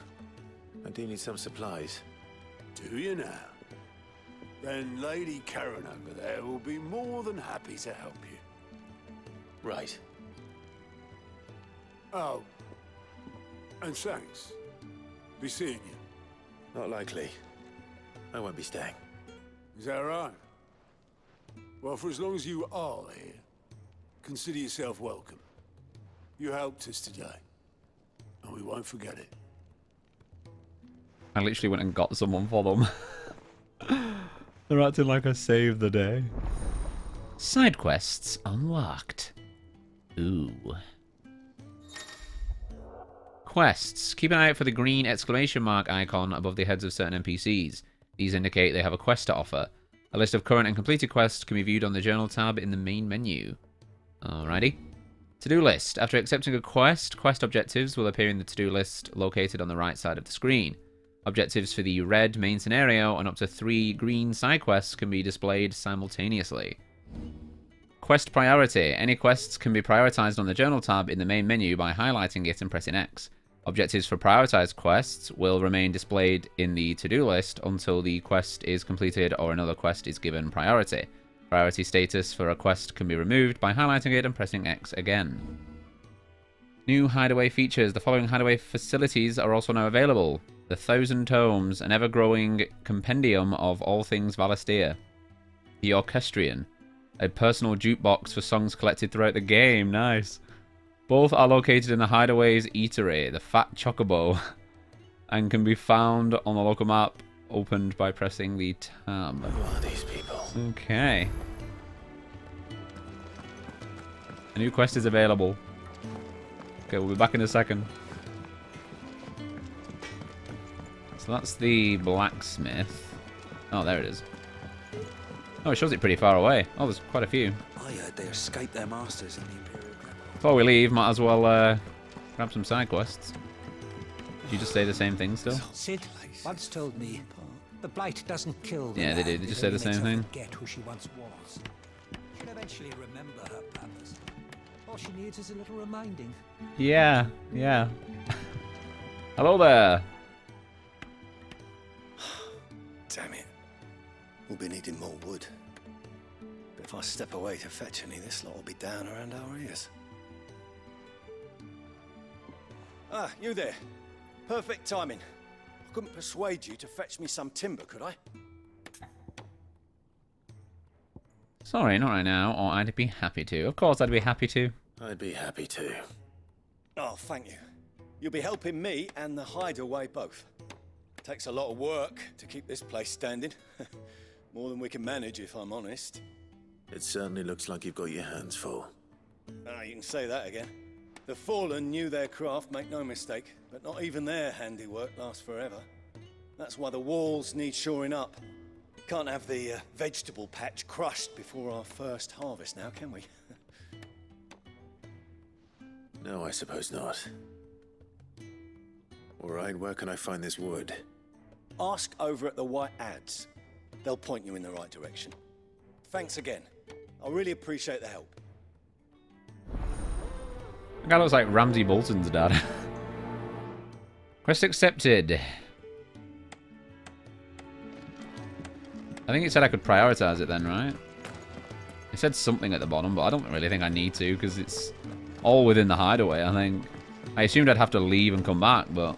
I do need some supplies. Do you now? Then Lady Charon over there will be more than happy to help you. Right. Oh. And thanks. Be seeing you. Not likely. I won't be staying. Is that right? Well, for as long as you are here, consider yourself welcome. You helped us today, and we won't forget it. I literally went and got someone for them. They're acting like I saved the day. Side quests unlocked. Ooh. Quests. Keep an eye out for the green exclamation mark icon above the heads of certain NPCs. These indicate they have a quest to offer. A list of current and completed quests can be viewed on the journal tab in the main menu. Alrighty. To-do list. After accepting a quest, quest objectives will appear in the to-do list located on the right side of the screen. Objectives for the red main scenario and up to 3 green side quests can be displayed simultaneously. Quest priority. Any quests can be prioritized on the journal tab in the main menu by highlighting it and pressing X. Objectives for prioritized quests will remain displayed in the to-do list until the quest is completed or another quest is given priority. Priority status for a quest can be removed by highlighting it and pressing X again. New Hideaway features. The following Hideaway facilities are also now available. The 1,000 Tomes, an ever-growing compendium of all things Valistir. The Orchestrion, a personal jukebox for songs collected throughout the game. Nice. Both are located in the Hideaway's Eatery, the Fat Chocobo, and can be found on the local map, opened by pressing the tab. Who are these people? Okay. A new quest is available. Okay, we'll be back in a second. So that's the blacksmith. Oh, there it is. Oh, it shows it pretty far away. Oh, there's quite a few. I heard they escaped their masters in the Imperial Camp. Before we leave, might as well grab some side quests. Did you just say the same thing still? Sid once told me the blight doesn't kill the Yeah, they land, did. They it just say the only makes same her thing. Forget who she once was. She'll eventually remember her purpose. All she needs is a little reminding. Yeah, yeah. Hello there. Damn it. We'll be needing more wood. But if I step away to fetch any, this lot will be down around our ears. Ah, you there. Perfect timing. I couldn't persuade you to fetch me some timber, could I? Sorry, not right now, or I'd be happy to. Of course I'd be happy to. I'd be happy to. Oh, thank you. You'll be helping me and the Hideaway both. Takes a lot of work to keep this place standing. More than we can manage, if I'm honest. It certainly looks like you've got your hands full. Ah, you can say that again. The Fallen knew their craft, make no mistake, but not even their handiwork lasts forever. That's why the walls need shoring up. Can't have the vegetable patch crushed before our first harvest now, can we? No, I suppose not. All right, where can I find this wood? Ask over at the White Ads. They'll point you in the right direction. Thanks again. I really appreciate the help. The guy looks like Ramsay Bolton's dad. Quest accepted. I think it said I could prioritize it then, right? It said something at the bottom, but I don't really think I need to, because it's all within the Hideaway, I think. I assumed I'd have to leave and come back, but...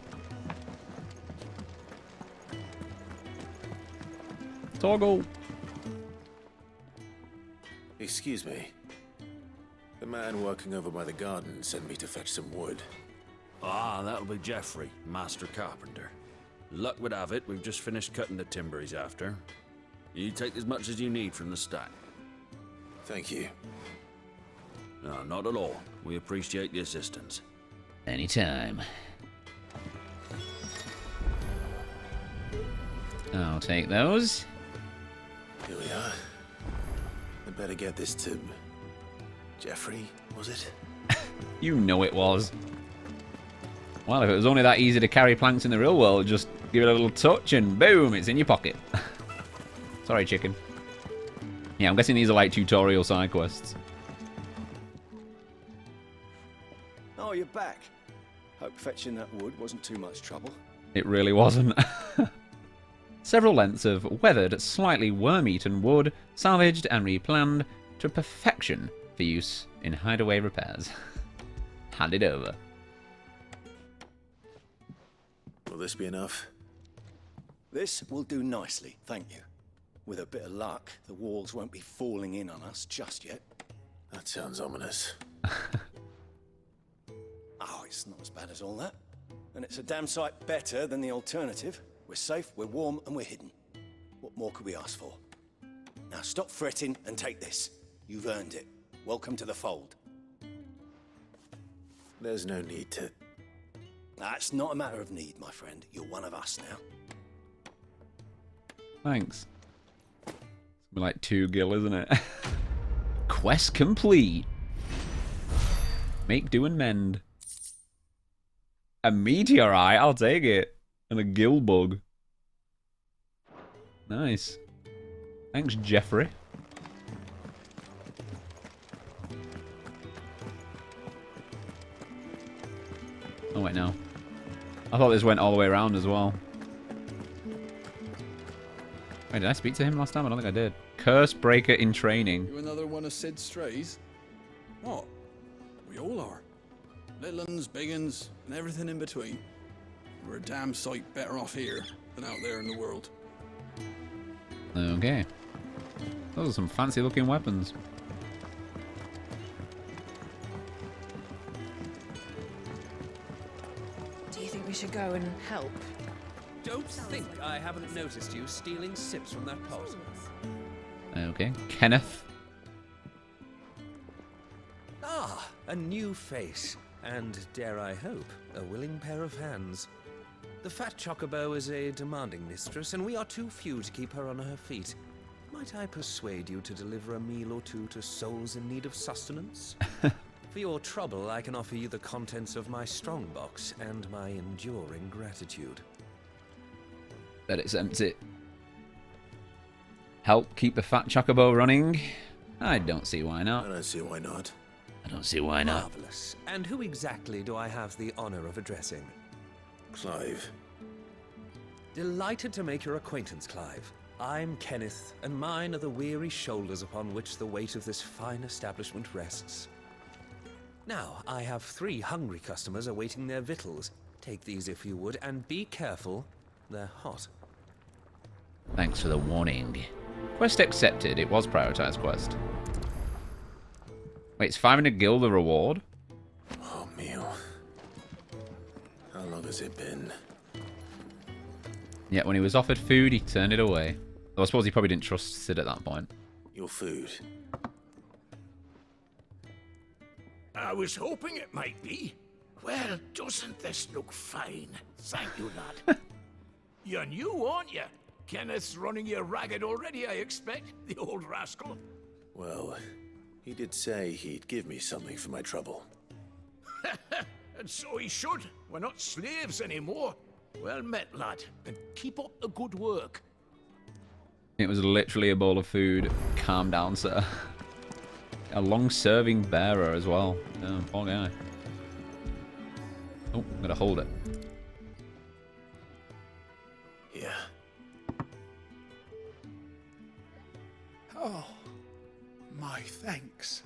Toggle! Excuse me. The man working over by the garden sent me to fetch some wood. Ah, that'll be Geoffrey, master carpenter. Luck would have it, we've just finished cutting the timber he's after. You take as much as you need from the stack. Thank you. No, not at all. We appreciate the assistance. Anytime. I'll take those. Here we are. I better get this to... Geoffrey, was it? You know it was. Well, if it was only that easy to carry planks in the real world, just give it a little touch and boom, it's in your pocket. Sorry, chicken. Yeah, I'm guessing these are like tutorial side quests. Oh, you're back. Hope fetching that wood wasn't too much trouble. It really wasn't. Several lengths of weathered, slightly worm-eaten wood, salvaged and replanned to perfection for use in Hideaway repairs. Hand it over. Will this be enough? This will do nicely, thank you. With a bit of luck, the walls won't be falling in on us just yet. That sounds ominous. Oh, it's not as bad as all that. And it's a damn sight better than the alternative. We're safe, we're warm, and we're hidden. What more could we ask for? Now stop fretting and take this. You've earned it. Welcome to the fold. There's no need to... That's not a matter of need, my friend. You're one of us now. Thanks. It's gonna be like 2 gil, isn't it? Quest complete. Make, do, and mend. A meteorite? I'll take it. And a gill bug. Nice. Thanks, Geoffrey. Oh, wait, no. I thought this went all the way around as well. Wait, did I speak to him last time? I don't think I did. Curse Breaker in training. You another one of Sid's strays? What? We all are. Little uns, big uns, and everything in between. We're a damn sight better off here than out there in the world. Okay. Those are some fancy looking weapons. Do you think we should go and help? Don't think I haven't noticed you stealing sips from that pot. Okay. Kenneth. Ah, a new face. And, dare I hope, a willing pair of hands. The fat chocobo is a demanding mistress, and we are too few to keep her on her feet. Might I persuade you to deliver a meal or two to souls in need of sustenance? For your trouble, I can offer you the contents of my strongbox and my enduring gratitude. Bet it's empty. Help keep the fat chocobo running? I don't see why not. I don't see why not. I don't see why not. Marvelous. And who exactly do I have the honor of addressing? Clive. Delighted to make your acquaintance, Clive. I'm Kenneth, and mine are the weary shoulders upon which the weight of this fine establishment rests. Now, I have 3 hungry customers awaiting their victuals. Take these if you would, and be careful, they're hot. Thanks for the warning. Quest accepted. It was prioritized quest. Wait, it's 500 gil the reward? Oh, meal. How long has it been? Yet when he was offered food, he turned it away. Though I suppose he probably didn't trust Sid at that point. Your food. I was hoping it might be. Well, doesn't this look fine? Thank you, lad. You're new, aren't you? Kenneth's running you ragged already, I expect, the old rascal. Well, he did say he'd give me something for my trouble. And so he should. We're not slaves anymore. Well met, lad, and keep up the good work. It was literally a bowl of food. Calm down, sir. A long-serving bearer as well. Oh, poor guy. Oh, I'm gonna hold it. Yeah. Oh, my thanks.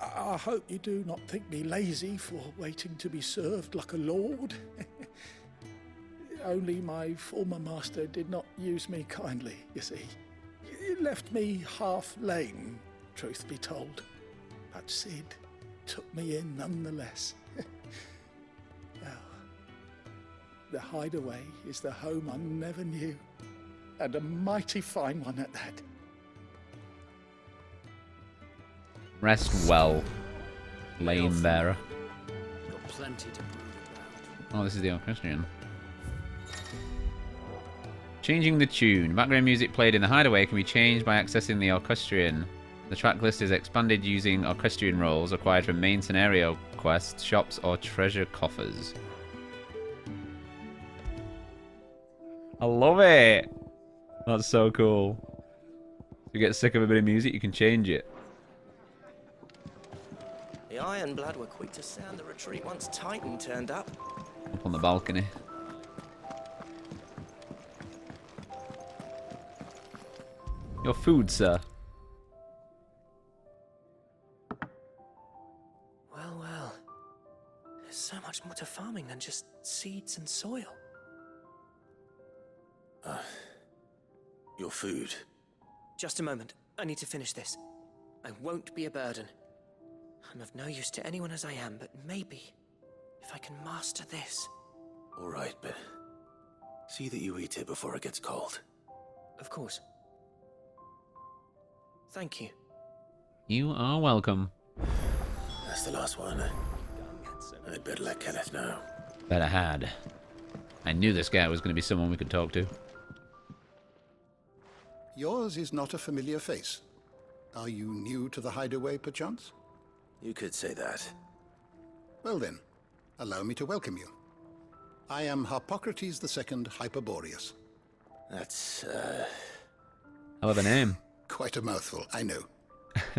I hope you do not think me lazy for waiting to be served like a lord. Only my former master did not use me kindly, you see. He left me half lame, truth be told. But Sid took me in nonetheless. Well, the Hideaway is the home I never knew, and a mighty fine one at that. Rest well, lame bearer. Got plenty to brood about. Oh, this is the orchestrion. Changing the tune. Background music played in the Hideaway can be changed by accessing the orchestrion. The track list is expanded using orchestrion rolls acquired from main scenario quests, shops, or treasure coffers. I love it! That's so cool. If you get sick of a bit of music, you can change it. The Ironblood were quick to sound the retreat once Titan turned up. Up on the balcony. Your food, sir. Well, well. There's so much more to farming than just seeds and soil. Your food. Just a moment. I need to finish this. I won't be a burden. I'm of no use to anyone as I am, but maybe if I can master this. All right, but see that you eat it before it gets cold. Of course. Thank you. You are welcome. That's the last one. I'd better let Kenneth know. Better had. I knew this guy was going to be someone we could talk to. Yours is not a familiar face. Are you new to the Hideaway, perchance? You could say that. Well then, allow me to welcome you. I am Harpocrates II Hyperboreus. That's, Hell of a name. Quite a mouthful, I know.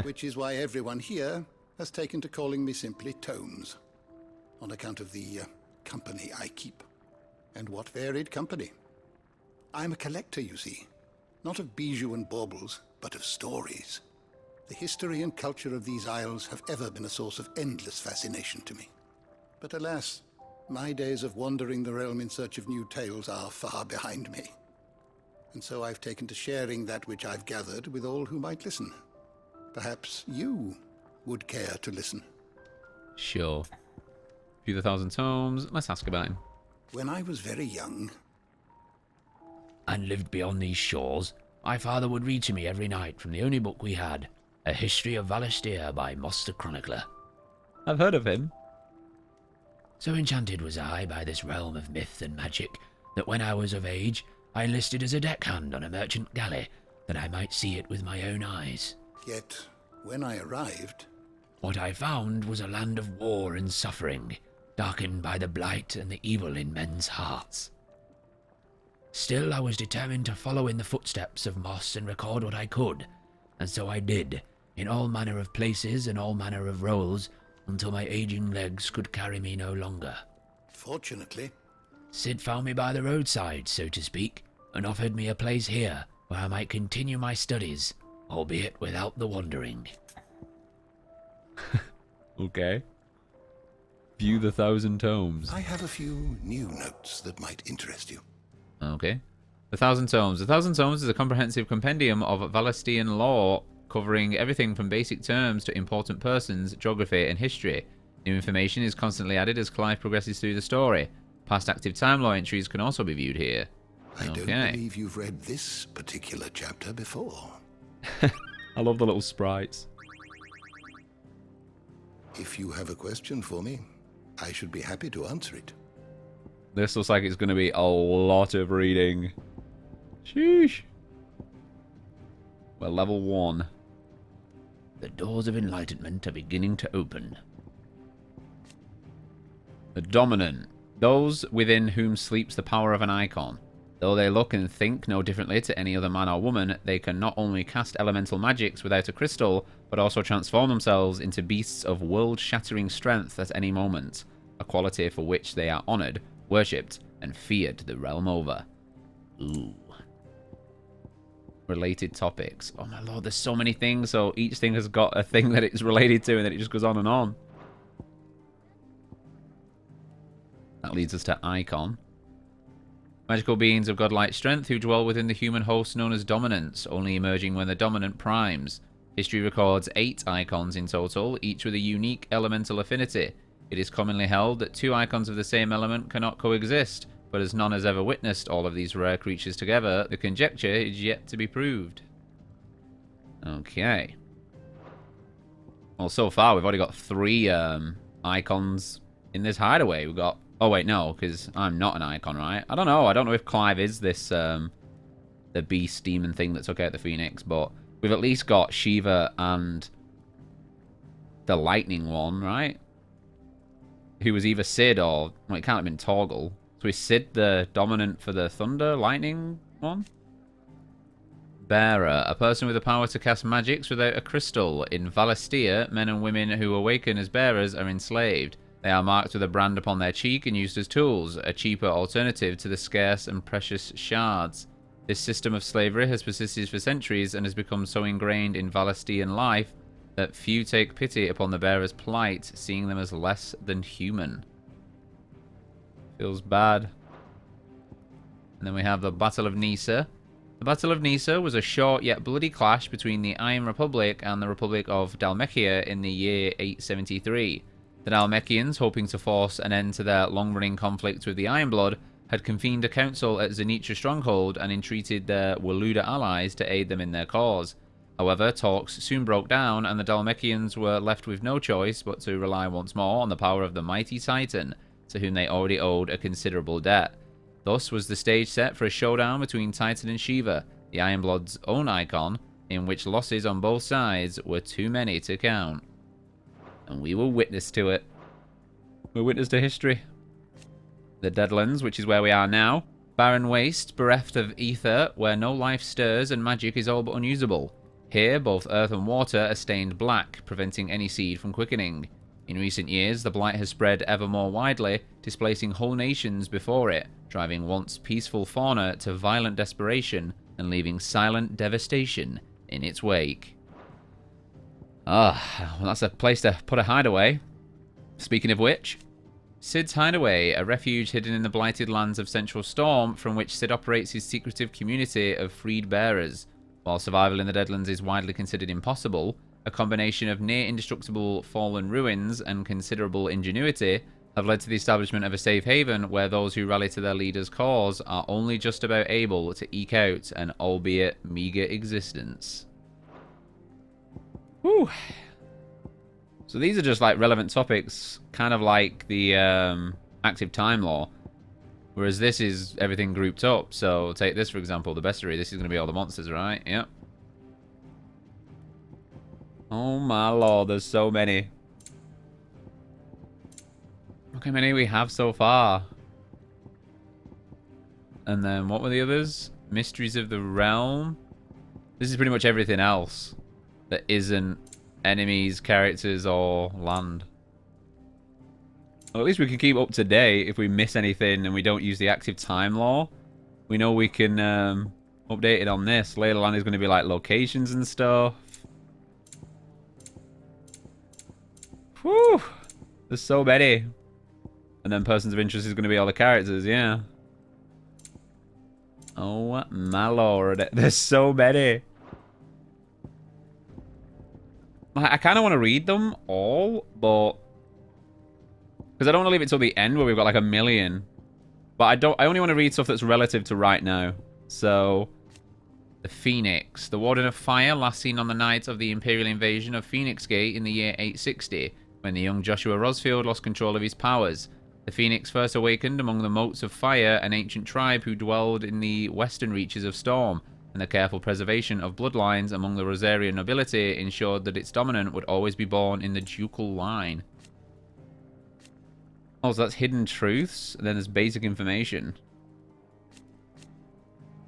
Which is why everyone here has taken to calling me simply Tomes, on account of the company I keep. And what varied company. I'm a collector, you see. Not of bijou and baubles, but of stories. The history and culture of these isles have ever been a source of endless fascination to me. But alas, my days of wandering the realm in search of new tales are far behind me. And so I've taken to sharing that which I've gathered with all who might listen. Perhaps you would care to listen. Sure. View the 1,000 tomes. Let's ask about him. When I was very young, and lived beyond these shores, my father would read to me every night from the only book we had, A History of Valestir by Moss the Chronicler. I've heard of him. So enchanted was I by this realm of myth and magic that when I was of age, I enlisted as a deckhand on a merchant galley that I might see it with my own eyes. Yet, when I arrived, what I found was a land of war and suffering, darkened by the blight and the evil in men's hearts. Still, I was determined to follow in the footsteps of Moss and record what I could, and so I did, in all manner of places and all manner of roles, until my aging legs could carry me no longer. Fortunately, Sid found me by the roadside, so to speak, and offered me a place here where I might continue my studies, albeit without the wandering. Okay. View the 1,000 tomes. I have a few new notes that might interest you. Okay. The 1,000 tomes. The 1,000 tomes is a comprehensive compendium of Valestian law covering everything from basic terms to important persons, geography, and history. New information is constantly added as Clive progresses through the story. Past active time law entries can also be viewed here. I don't believe you've read this particular chapter before. I love the little sprites. If you have a question for me, I should be happy to answer it. This looks like it's going to be a lot of reading. Sheesh. We're level 1. The doors of enlightenment are beginning to open. The dominant. Those within whom sleeps the power of an icon. Though they look and think no differently to any other man or woman, they can not only cast elemental magics without a crystal, but also transform themselves into beasts of world-shattering strength at any moment, a quality for which they are honoured, worshipped, and feared the realm over. Ooh. Related topics. Oh my lord, there's so many things, so each thing has got a thing that it's related to, and then it just goes on and on. That leads us to Icon. Magical beings of godlike strength who dwell within the human host known as dominants, only emerging when the dominant primes. History records 8 icons in total, each with a unique elemental affinity. It is commonly held that 2 icons of the same element cannot coexist, but as none has ever witnessed all of these rare creatures together, the conjecture is yet to be proved. Okay. Well, so far we've already got 3 icons in this hideaway. We've got... Oh, wait, no, because I'm not an icon, right? I don't know. I don't know if Clive is this, the beast demon thing that took out the Phoenix, but we've at least got Shiva and the lightning one, right? Who was either Sid or... Well, it can't have been Torgal. So is Sid the dominant for the thunder lightning one? Bearer. A person with the power to cast magics without a crystal. In Valestia, men and women who awaken as bearers are enslaved. They are marked with a brand upon their cheek and used as tools, a cheaper alternative to the scarce and precious shards. This system of slavery has persisted for centuries and has become so ingrained in Valestian life that few take pity upon the bearer's plight, seeing them as less than human. Feels bad. And then we have the Battle of Nysa. The Battle of Nysa was a short yet bloody clash between the Iron Republic and the Republic of Dhalmekia in the year 873. The Dhalmekians, hoping to force an end to their long-running conflict with the Ironblood, had convened a council at Zenitra Stronghold and entreated their Waluda allies to aid them in their cause. However, talks soon broke down, and the Dhalmekians were left with no choice but to rely once more on the power of the mighty Titan, to whom they already owed a considerable debt. Thus was the stage set for a showdown between Titan and Shiva, the Ironblood's own icon, in which losses on both sides were too many to count. And we were witness to it. We're witness to history. The Deadlands, which is where we are now. Barren waste, bereft of ether, where no life stirs and magic is all but unusable. Here, both earth and water are stained black, preventing any seed from quickening. In recent years, the blight has spread ever more widely, displacing whole nations before it, driving once peaceful fauna to violent desperation and leaving silent devastation in its wake. Ah, well, that's a place to put a hideaway. Speaking of which, Sid's Hideaway, a refuge hidden in the blighted lands of Central Storm, from which Sid operates his secretive community of freed bearers. While survival in the Deadlands is widely considered impossible, a combination of near-indestructible fallen ruins and considerable ingenuity have led to the establishment of a safe haven where those who rally to their leader's cause are only just about able to eke out an albeit meagre existence. Whew. So these are just like relevant topics, kind of like the active time law. Whereas this is everything grouped up. So take this for example, the bestiary. This is going to be all the monsters, right? Yep. Oh my lord, there's so many. Look how many we have so far. And then what were the others? Mysteries of the Realm. This is pretty much everything else that isn't enemies, characters, or land. Well, at least we can keep up to date if we miss anything and we don't use the active time law. we know we can update it on this. Lay of the land is going to be like locations and stuff. Whew. There's so many. And then persons of interest is going to be all the characters, yeah. Oh my lord. There's so many. I kind of want to read them all, but... because I don't want to leave it till the end where we've got like 1 million. But I only want to read stuff that's relative to right now. So... the Phoenix. The Warden of Fire, last seen on the night of the Imperial invasion of Phoenix Gate in the year 860, when the young Joshua Rosfield lost control of his powers. The Phoenix first awakened among the Motes of Fire, an ancient tribe who dwelled in the western reaches of Storm, and the careful preservation of bloodlines among the Rosarian nobility ensured that its dominant would always be born in the ducal line. Oh, so that's hidden truths, and then there's basic information.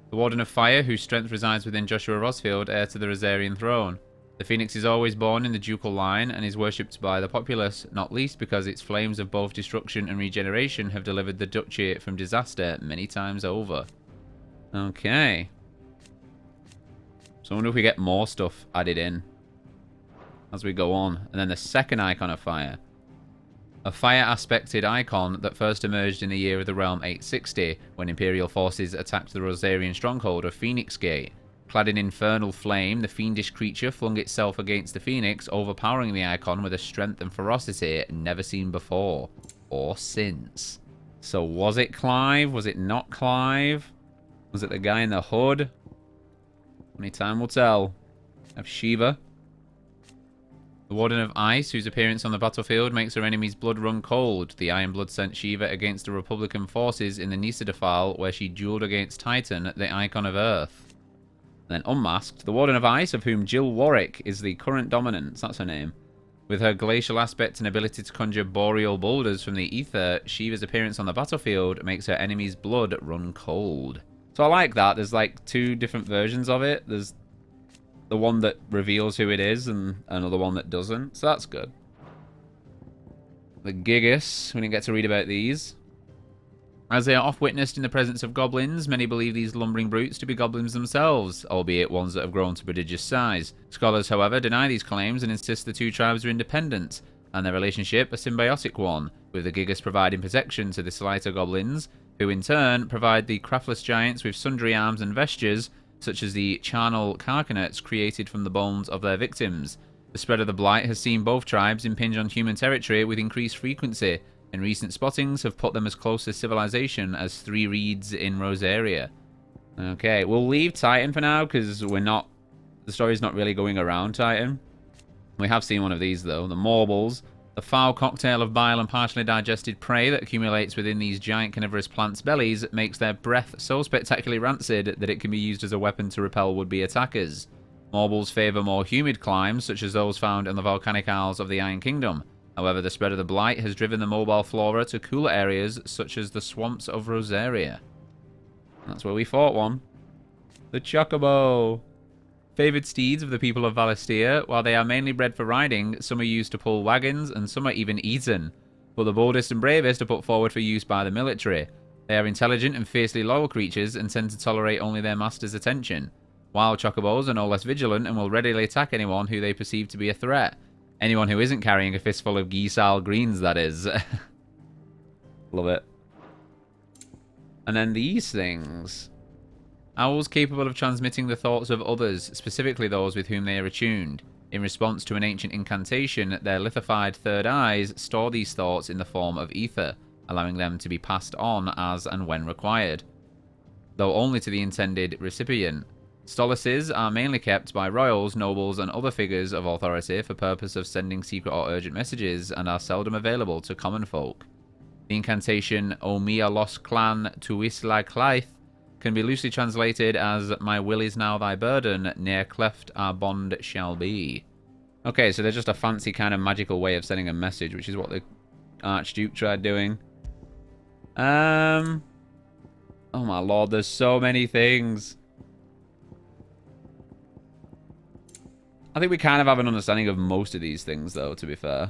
The Warden of Fire, whose strength resides within Joshua Rosfield, heir to the Rosarian throne. The Phoenix is always born in the ducal line and is worshipped by the populace, not least because its flames of both destruction and regeneration have delivered the duchy from disaster many times over. Okay. So I wonder if we get more stuff added in as we go on. And then the second icon of fire. A fire-aspected icon that first emerged in the year of the realm 860, when Imperial forces attacked the Rosarian stronghold of Phoenix Gate. Clad in infernal flame, the fiendish creature flung itself against the Phoenix, overpowering the icon with a strength and ferocity never seen before. Or since. So was it Clive? Was it not Clive? Was it the guy in the hood? Only time will tell. We have Shiva. The Warden of Ice, whose appearance on the battlefield makes her enemy's blood run cold. The Iron Blood sent Shiva against the Republican forces in the Nisa Defile, where she dueled against Titan, the Icon of Earth. And then unmasked, the Warden of Ice, of whom Jill Warwick is the current dominant. That's her name. With her glacial aspect and ability to conjure boreal boulders from the ether, Shiva's appearance on the battlefield makes her enemy's blood run cold. So I like that. There's like 2 different versions of it. There's the one that reveals who it is and another one that doesn't. So that's good. The Gigas. We didn't get to read about these. As they are oft witnessed in the presence of goblins, many believe these lumbering brutes to be goblins themselves, albeit ones that have grown to prodigious size. Scholars, however, deny these claims and insist the 2 tribes are independent, and their relationship a symbiotic one, with the Gigas providing protection to the slighter goblins, who in turn provide the craftless giants with sundry arms and vestures, such as the charnel carcanets created from the bones of their victims. The spread of the Blight has seen both tribes impinge on human territory with increased frequency, and recent spottings have put them as close to civilization as 3 reeds in Rosaria. Okay, we'll leave Titan for now, because the story's not really going around Titan. We have seen one of these, though. The Morbles. The foul cocktail of bile and partially digested prey that accumulates within these giant carnivorous plants' bellies makes their breath so spectacularly rancid that it can be used as a weapon to repel would-be attackers. Morbles favour more humid climes, such as those found in the volcanic isles of the Iron Kingdom. However, the spread of the Blight has driven the mobile flora to cooler areas, such as the swamps of Rosaria. That's where we fought one. The Chocobo. Favoured steeds of the people of Valistia, while they are mainly bred for riding, some are used to pull wagons, and some are even eaten. But the boldest and bravest are put forward for use by the military. They are intelligent and fiercely loyal creatures, and tend to tolerate only their master's attention. Wild chocobos are no less vigilant, and will readily attack anyone who they perceive to be a threat. Anyone who isn't carrying a fistful of Geesal greens, that is. Love it. And then these things... Owls capable of transmitting the thoughts of others, specifically those with whom they are attuned. In response to an ancient incantation, their lithified third eyes store these thoughts in the form of ether, allowing them to be passed on as and when required, though only to the intended recipient. Stolaces are mainly kept by royals, nobles, and other figures of authority for purpose of sending secret or urgent messages, and are seldom available to common folk. The incantation Omia Los Clan Tuisla Claith can be loosely translated as "My will is now thy burden, ne'er cleft our bond shall be." Okay, so they're just a fancy kind of magical way of sending a message, which is what the Archduke tried doing. Oh my lord, there's so many things. I think we kind of have an understanding of most of these things, though, to be fair.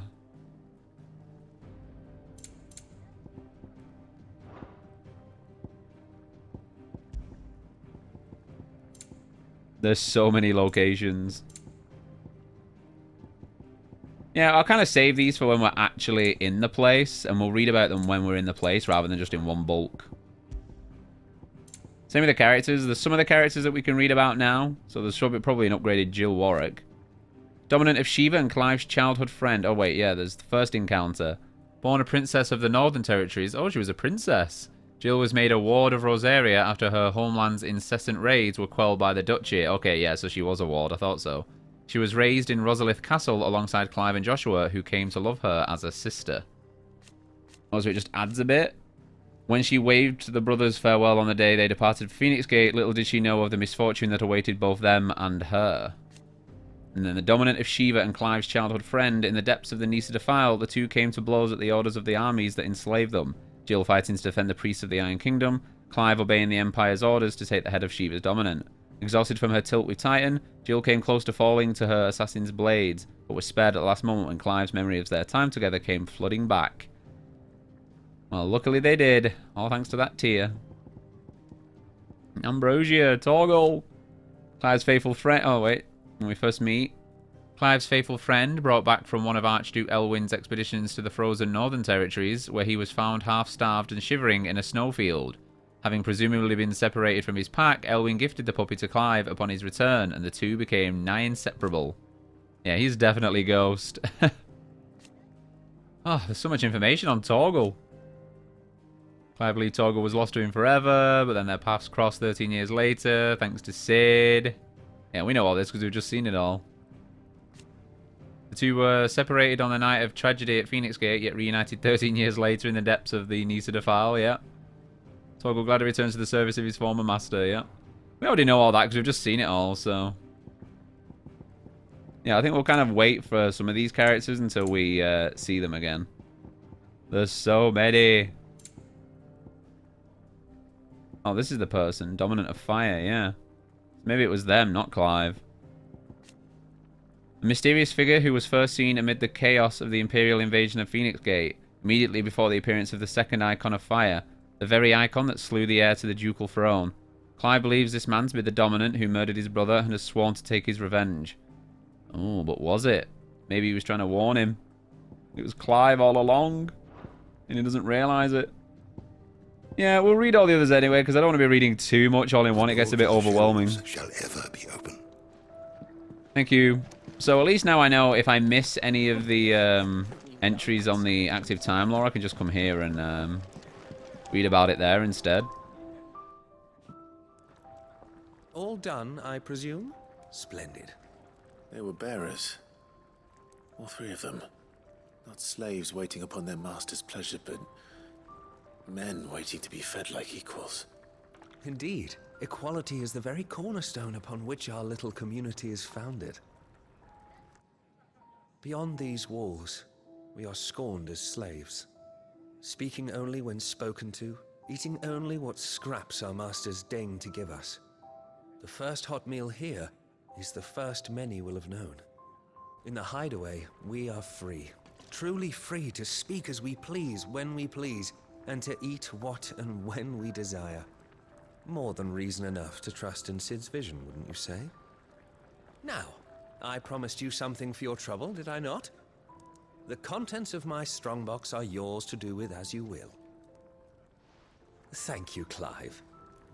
There's so many locations. Yeah, I'll kind of save these for when we're actually in the place, and we'll read about them when we're in the place rather than just in one bulk. Same with the characters. There's some of the characters that we can read about now. So there's probably an upgraded Jill Warwick. Dominant of Shiva and Clive's childhood friend. Oh, wait, yeah, there's the first encounter. Born a princess of the Northern Territories. Oh, she was a princess. Jill was made a ward of Rosaria after her homeland's incessant raids were quelled by the Duchy. Okay, yeah, so she was a ward. I thought so. She was raised in Rosalith Castle alongside Clive and Joshua, who came to love her as a sister. Oh, so it just adds a bit. When she waved the brothers farewell on the day they departed Phoenix Gate, little did she know of the misfortune that awaited both them and her. And then the dominant of Shiva and Clive's childhood friend, in the depths of the Nisa Defile, the two came to blows at the orders of the armies that enslaved them. Jill fighting to defend the priests of the Iron Kingdom, Clive obeying the Empire's orders to take the head of Shiva's dominant. Exhausted from her tilt with Titan, Jill came close to falling to her assassin's blades, but was spared at the last moment when Clive's memory of their time together came flooding back. Well, luckily they did. All thanks to that tear. Ambrosia, Torgal. Clive's faithful friend. Oh, wait. When we first meet. Clive's faithful friend, brought back from one of Archduke Elwin's expeditions to the frozen Northern Territories, where he was found half-starved and shivering in a snowfield. Having presumably been separated from his pack, Elwin gifted the puppy to Clive upon his return, and the two became nigh inseparable. Yeah, he's definitely Ghost. Oh, there's so much information on Torgal. Clive believed Torgal was lost to him forever, but then their paths crossed 13 years later, thanks to Sid. Yeah, we know all this because we've just seen it all. The two were separated on the night of tragedy at Phoenix Gate, yet reunited 13 years later in the depths of the Nisa Defile, yeah. Torgal gladly returns to the service of his former master, yeah. We already know all that because we've just seen it all, so... Yeah, I think we'll kind of wait for some of these characters until we see them again. There's so many. Oh, this is the person. Dominant of Fire, yeah. Maybe it was them, not Clive. A mysterious figure who was first seen amid the chaos of the Imperial invasion of Phoenix Gate, immediately before the appearance of the second Icon of Fire, the very icon that slew the heir to the ducal throne. Clive believes this man to be the Dominant who murdered his brother and has sworn to take his revenge. Oh, but was it? Maybe he was trying to warn him. It was Clive all along, and he doesn't realise it. Yeah, we'll read all the others anyway, because I don't want to be reading too much all in one. It gets a bit overwhelming. Shall ever be open. Thank you. So at least now I know if I miss any of the entries on the active time lore, I can just come here and read about it there instead. All done, I presume? Splendid. They were bearers. All three of them. Not slaves waiting upon their master's pleasure, but men waiting to be fed like equals. Indeed. Equality is the very cornerstone upon which our little community is founded. Beyond these walls, we are scorned as slaves. Speaking only when spoken to, eating only what scraps our masters deign to give us. The first hot meal here is the first many will have known. In the Hideaway, we are free. Truly free to speak as we please, when we please, and to eat what and when we desire. More than reason enough to trust in Sid's vision, wouldn't you say? Now, I promised you something for your trouble, did I not? The contents of my strongbox are yours to do with as you will. Thank you, Clive.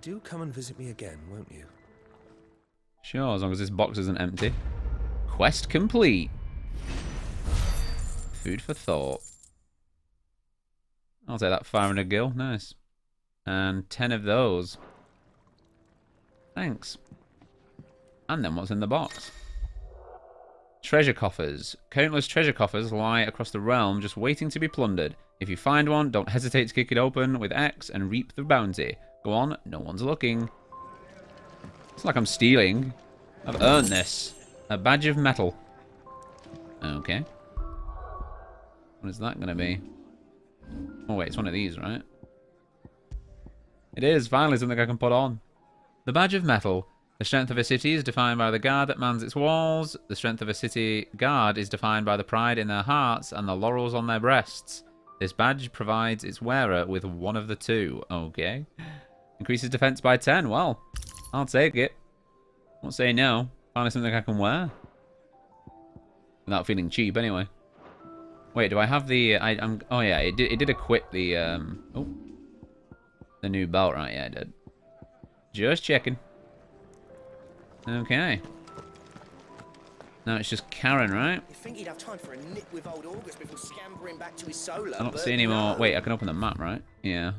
Do come and visit me again, won't you? Sure, as long as this box isn't empty. Quest complete. Food for thought. I'll take that 500 gil. Nice. And 10 of those. Thanks. And then what's in the box? Treasure coffers. Countless treasure coffers lie across the realm just waiting to be plundered. If you find one, don't hesitate to kick it open with X and reap the bounty. Go on, no one's looking. It's like I'm stealing. I've earned this. A badge of metal. Okay. What is that going to be? Oh wait, it's one of these, right? It is. Finally something I can put on. The badge of metal. The strength of a city is defined by the guard that mans its walls. The strength of a city guard is defined by the pride in their hearts and the laurels on their breasts. This badge provides its wearer with one of the two. Okay. Increases defense by 10. Well, I'll take it. Won't say no. Finally something I can wear. Without feeling cheap, anyway. Wait, do I have the... oh, yeah, it did equip the... oh. The new belt, right? Yeah, it did. Just checking. Okay. Now it's just Charon, right? You think he'd have time for a nip with old August before scampering back to his solo? I don't see any more... Wait, I can open the map, right? Yeah.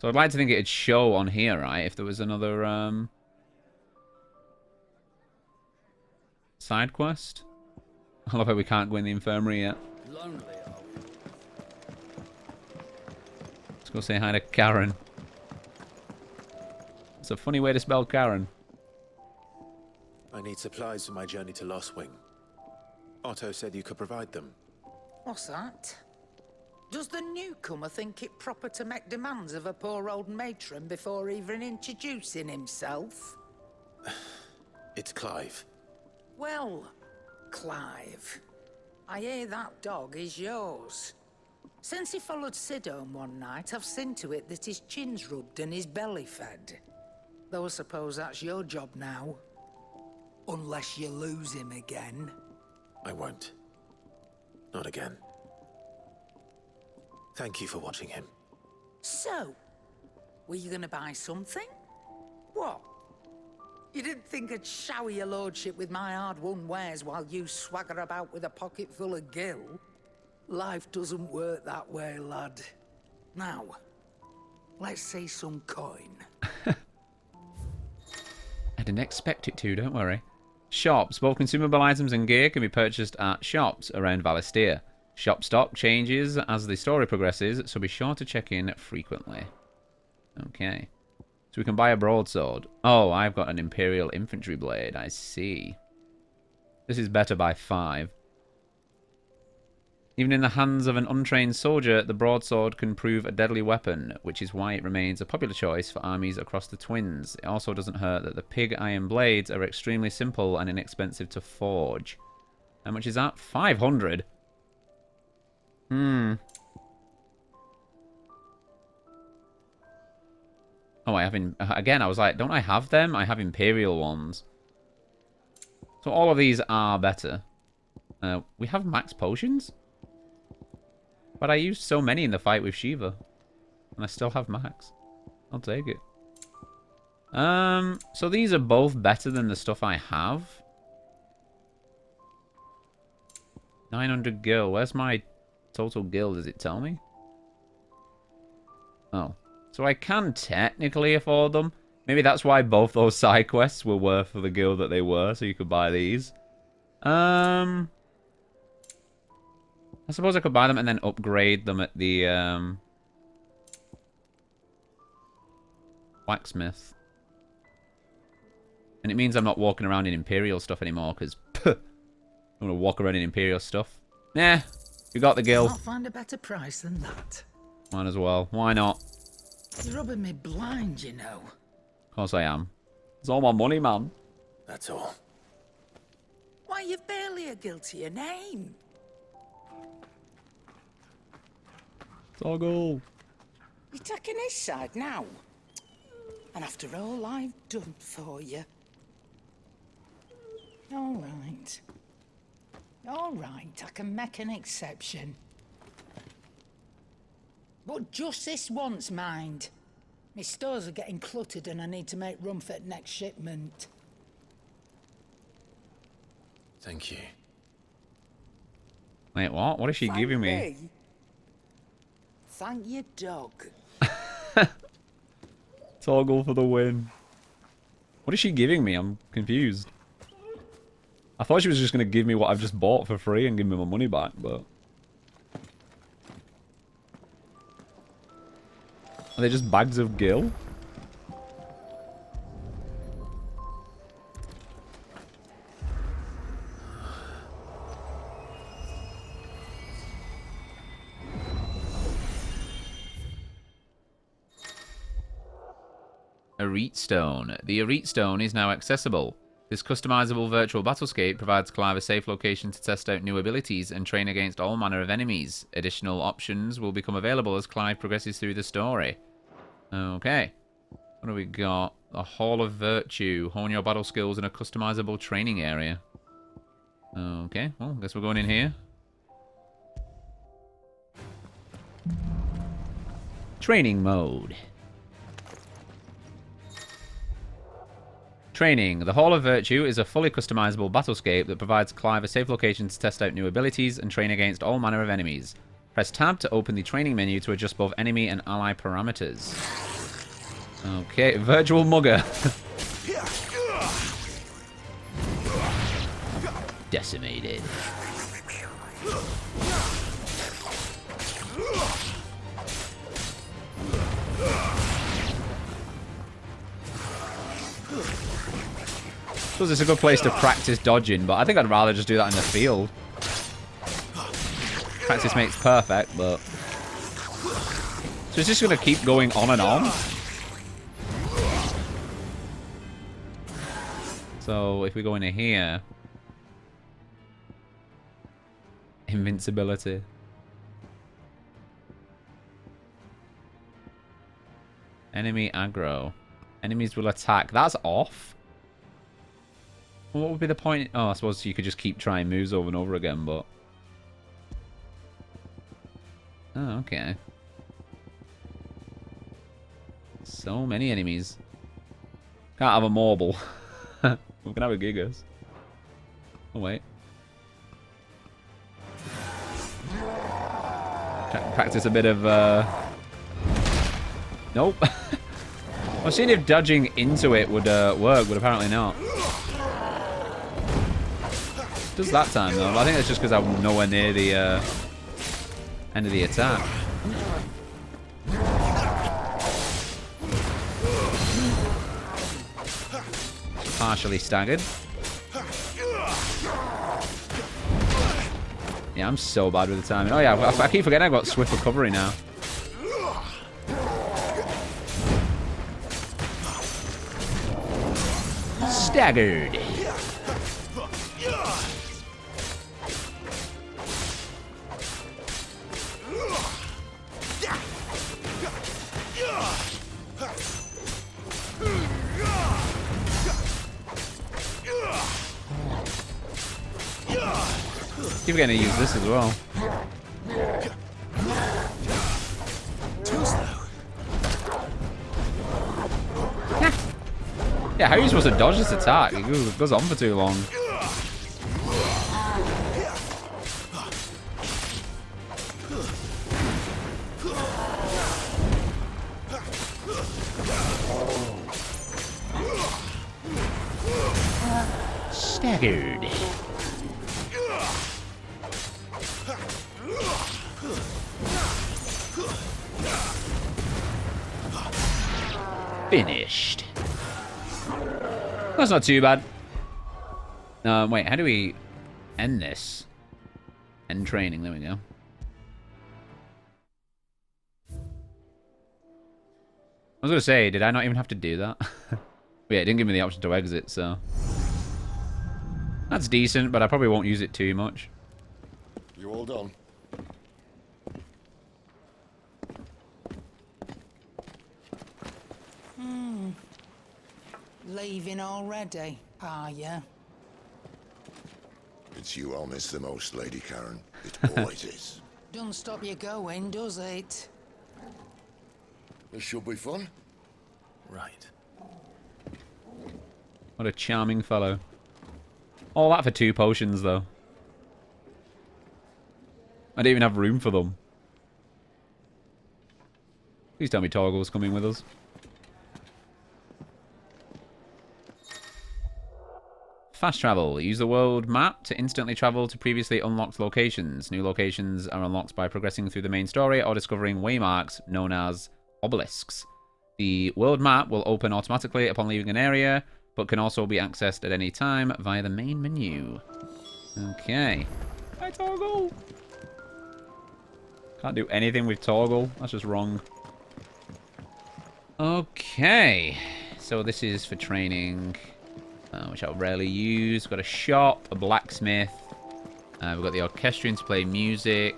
So I'd like to think it'd show on here, right? If there was another, side quest. I love how we can't go in the infirmary yet. Lonely, Let's go say hi to Charon. It's a funny way to spell Charon. I need supplies for my journey to Lostwing. Otto said you could provide them. What's that? Does the newcomer think it proper to make demands of a poor old matron before even introducing himself? It's Clive. Well, Clive, I hear that dog is yours. Since he followed Sid home one night, I've seen to it that his chin's rubbed and his belly fed. Though I suppose that's your job now. Unless you lose him again. I won't. Not again. Thank you for watching him. So, were you gonna buy something? What? You didn't think I'd shower your lordship with my hard-won wares while you swagger about with a pocket full of gil? Life doesn't work that way, lad. Now, let's see some coin. I didn't expect it to, don't worry. Shops. Both consumable items and gear can be purchased at shops around Valistir. Shop stock changes as the story progresses, so be sure to check in frequently. Okay. So we can buy a broadsword. Oh, I've got an Imperial infantry blade. I see. This is better by 5. Even in the hands of an untrained soldier, the broadsword can prove a deadly weapon, which is why it remains a popular choice for armies across the Twins. It also doesn't hurt that the pig iron blades are extremely simple and inexpensive to forge. How much is that? 500? Oh, I have... Again, I was like, don't I have them? I have Imperial ones. So all of these are better. We have max potions? But I used so many in the fight with Shiva. And I still have max. I'll take it. So these are both better than the stuff I have. 900 gil. Where's my total gil? Does it tell me? Oh. So I can technically afford them. Maybe that's why both those side quests were worth the gil that they were. So you could buy these. I suppose I could buy them and then upgrade them at the blacksmith. And it means I'm not walking around in Imperial stuff anymore, because I'm going to walk around in Imperial stuff. Nah, you got the gil. Can't find a better price than that. Might as well. Why not? You're rubbing me blind, you know. Of course I am. It's all my money, man. That's all. Why, you've barely a gil to your name. Toggle. You're taking his side now. And after all I've done for you. All right. All right, I can make an exception. But just this once, mind. My stores are getting cluttered and I need to make room for the next shipment. Thank you. Wait, what? What is she giving me? Thank your dog. Toggle for the win. What is she giving me? I'm confused. I thought she was just going to give me what I've just bought for free and give me my money back, but... Are they just bags of gil? Arete Stone. The Arete Stone is now accessible. This customizable virtual battlescape provides Clive a safe location to test out new abilities and train against all manner of enemies. Additional options will become available as Clive progresses through the story. Okay. What do we got? The Hall of Virtue. Hone your battle skills in a customizable training area. Okay, well, I guess we're going in here. Training mode. Training. The Hall of Virtue is a fully customizable battlescape that provides Clive a safe location to test out new abilities and train against all manner of enemies. Press tab to open the training menu to adjust both enemy and ally parameters. Okay, virtual mugger. Decimated. I suppose it's a good place to practice dodging, but I think I'd rather just do that in the field. Practice makes perfect, but... So it's just going to keep going on and on? So if we go into here... Invincibility. Enemy aggro. Enemies will attack. That's off? What would be the point? Oh, I suppose you could just keep trying moves over and over again, but... Oh, okay. So many enemies. Can't have a marble. We can have a Gigas. Oh, wait. Practice a bit of, Nope. I was seeing if dodging into it would work, but apparently not. Does that time though, but I think that's just because I'm nowhere near the end of the attack. Partially staggered. Yeah, I'm so bad with the timing. Oh yeah, I keep forgetting I've got swift recovery now. Staggered. Keep getting to use this as well. Too slow. Yeah, how are you supposed to dodge this attack? It goes on for too long. Staggered. Finished. That's not too bad. Wait, how do we end this? End training, there we go. I was gonna say, did I not even have to do that? Yeah, it didn't give me the option to exit, so... That's decent, but I probably won't use it too much. You all done? Leaving already, are ya? It's you I'll miss the most, Lady Charon. It always is. Don't stop you going, does it? This should be fun. Right. What a charming fellow. All that for 2 potions, though. I didn't even have room for them. Please tell me Torgal's coming with us. Fast travel. Use the world map to instantly travel to previously unlocked locations. New locations are unlocked by progressing through the main story or discovering waymarks known as obelisks. The world map will open automatically upon leaving an area, but can also be accessed at any time via the main menu. Okay. Hi, Torgal! Can't do anything with Torgal. That's just wrong. Okay. So this is for training, which I'll rarely use. Got a shop, a blacksmith. We've got the orchestrion to play music.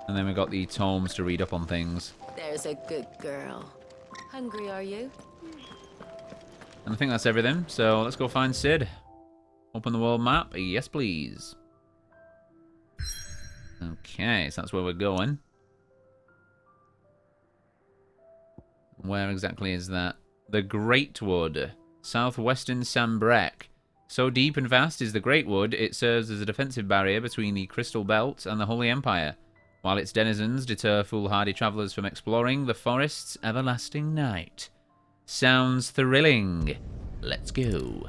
And then we've got the tomes to read up on things. There's a good girl. Hungry, are you? And I think that's everything. So let's go find Sid. Open the world map. Yes, please. Okay, so that's where we're going. Where exactly is that? The Great Wood. Southwestern Sambrek. So deep and vast is the Great Wood, it serves as a defensive barrier between the Crystal Belt and the Holy Empire, while its denizens deter foolhardy travellers from exploring the forest's everlasting night. Sounds thrilling. Let's go.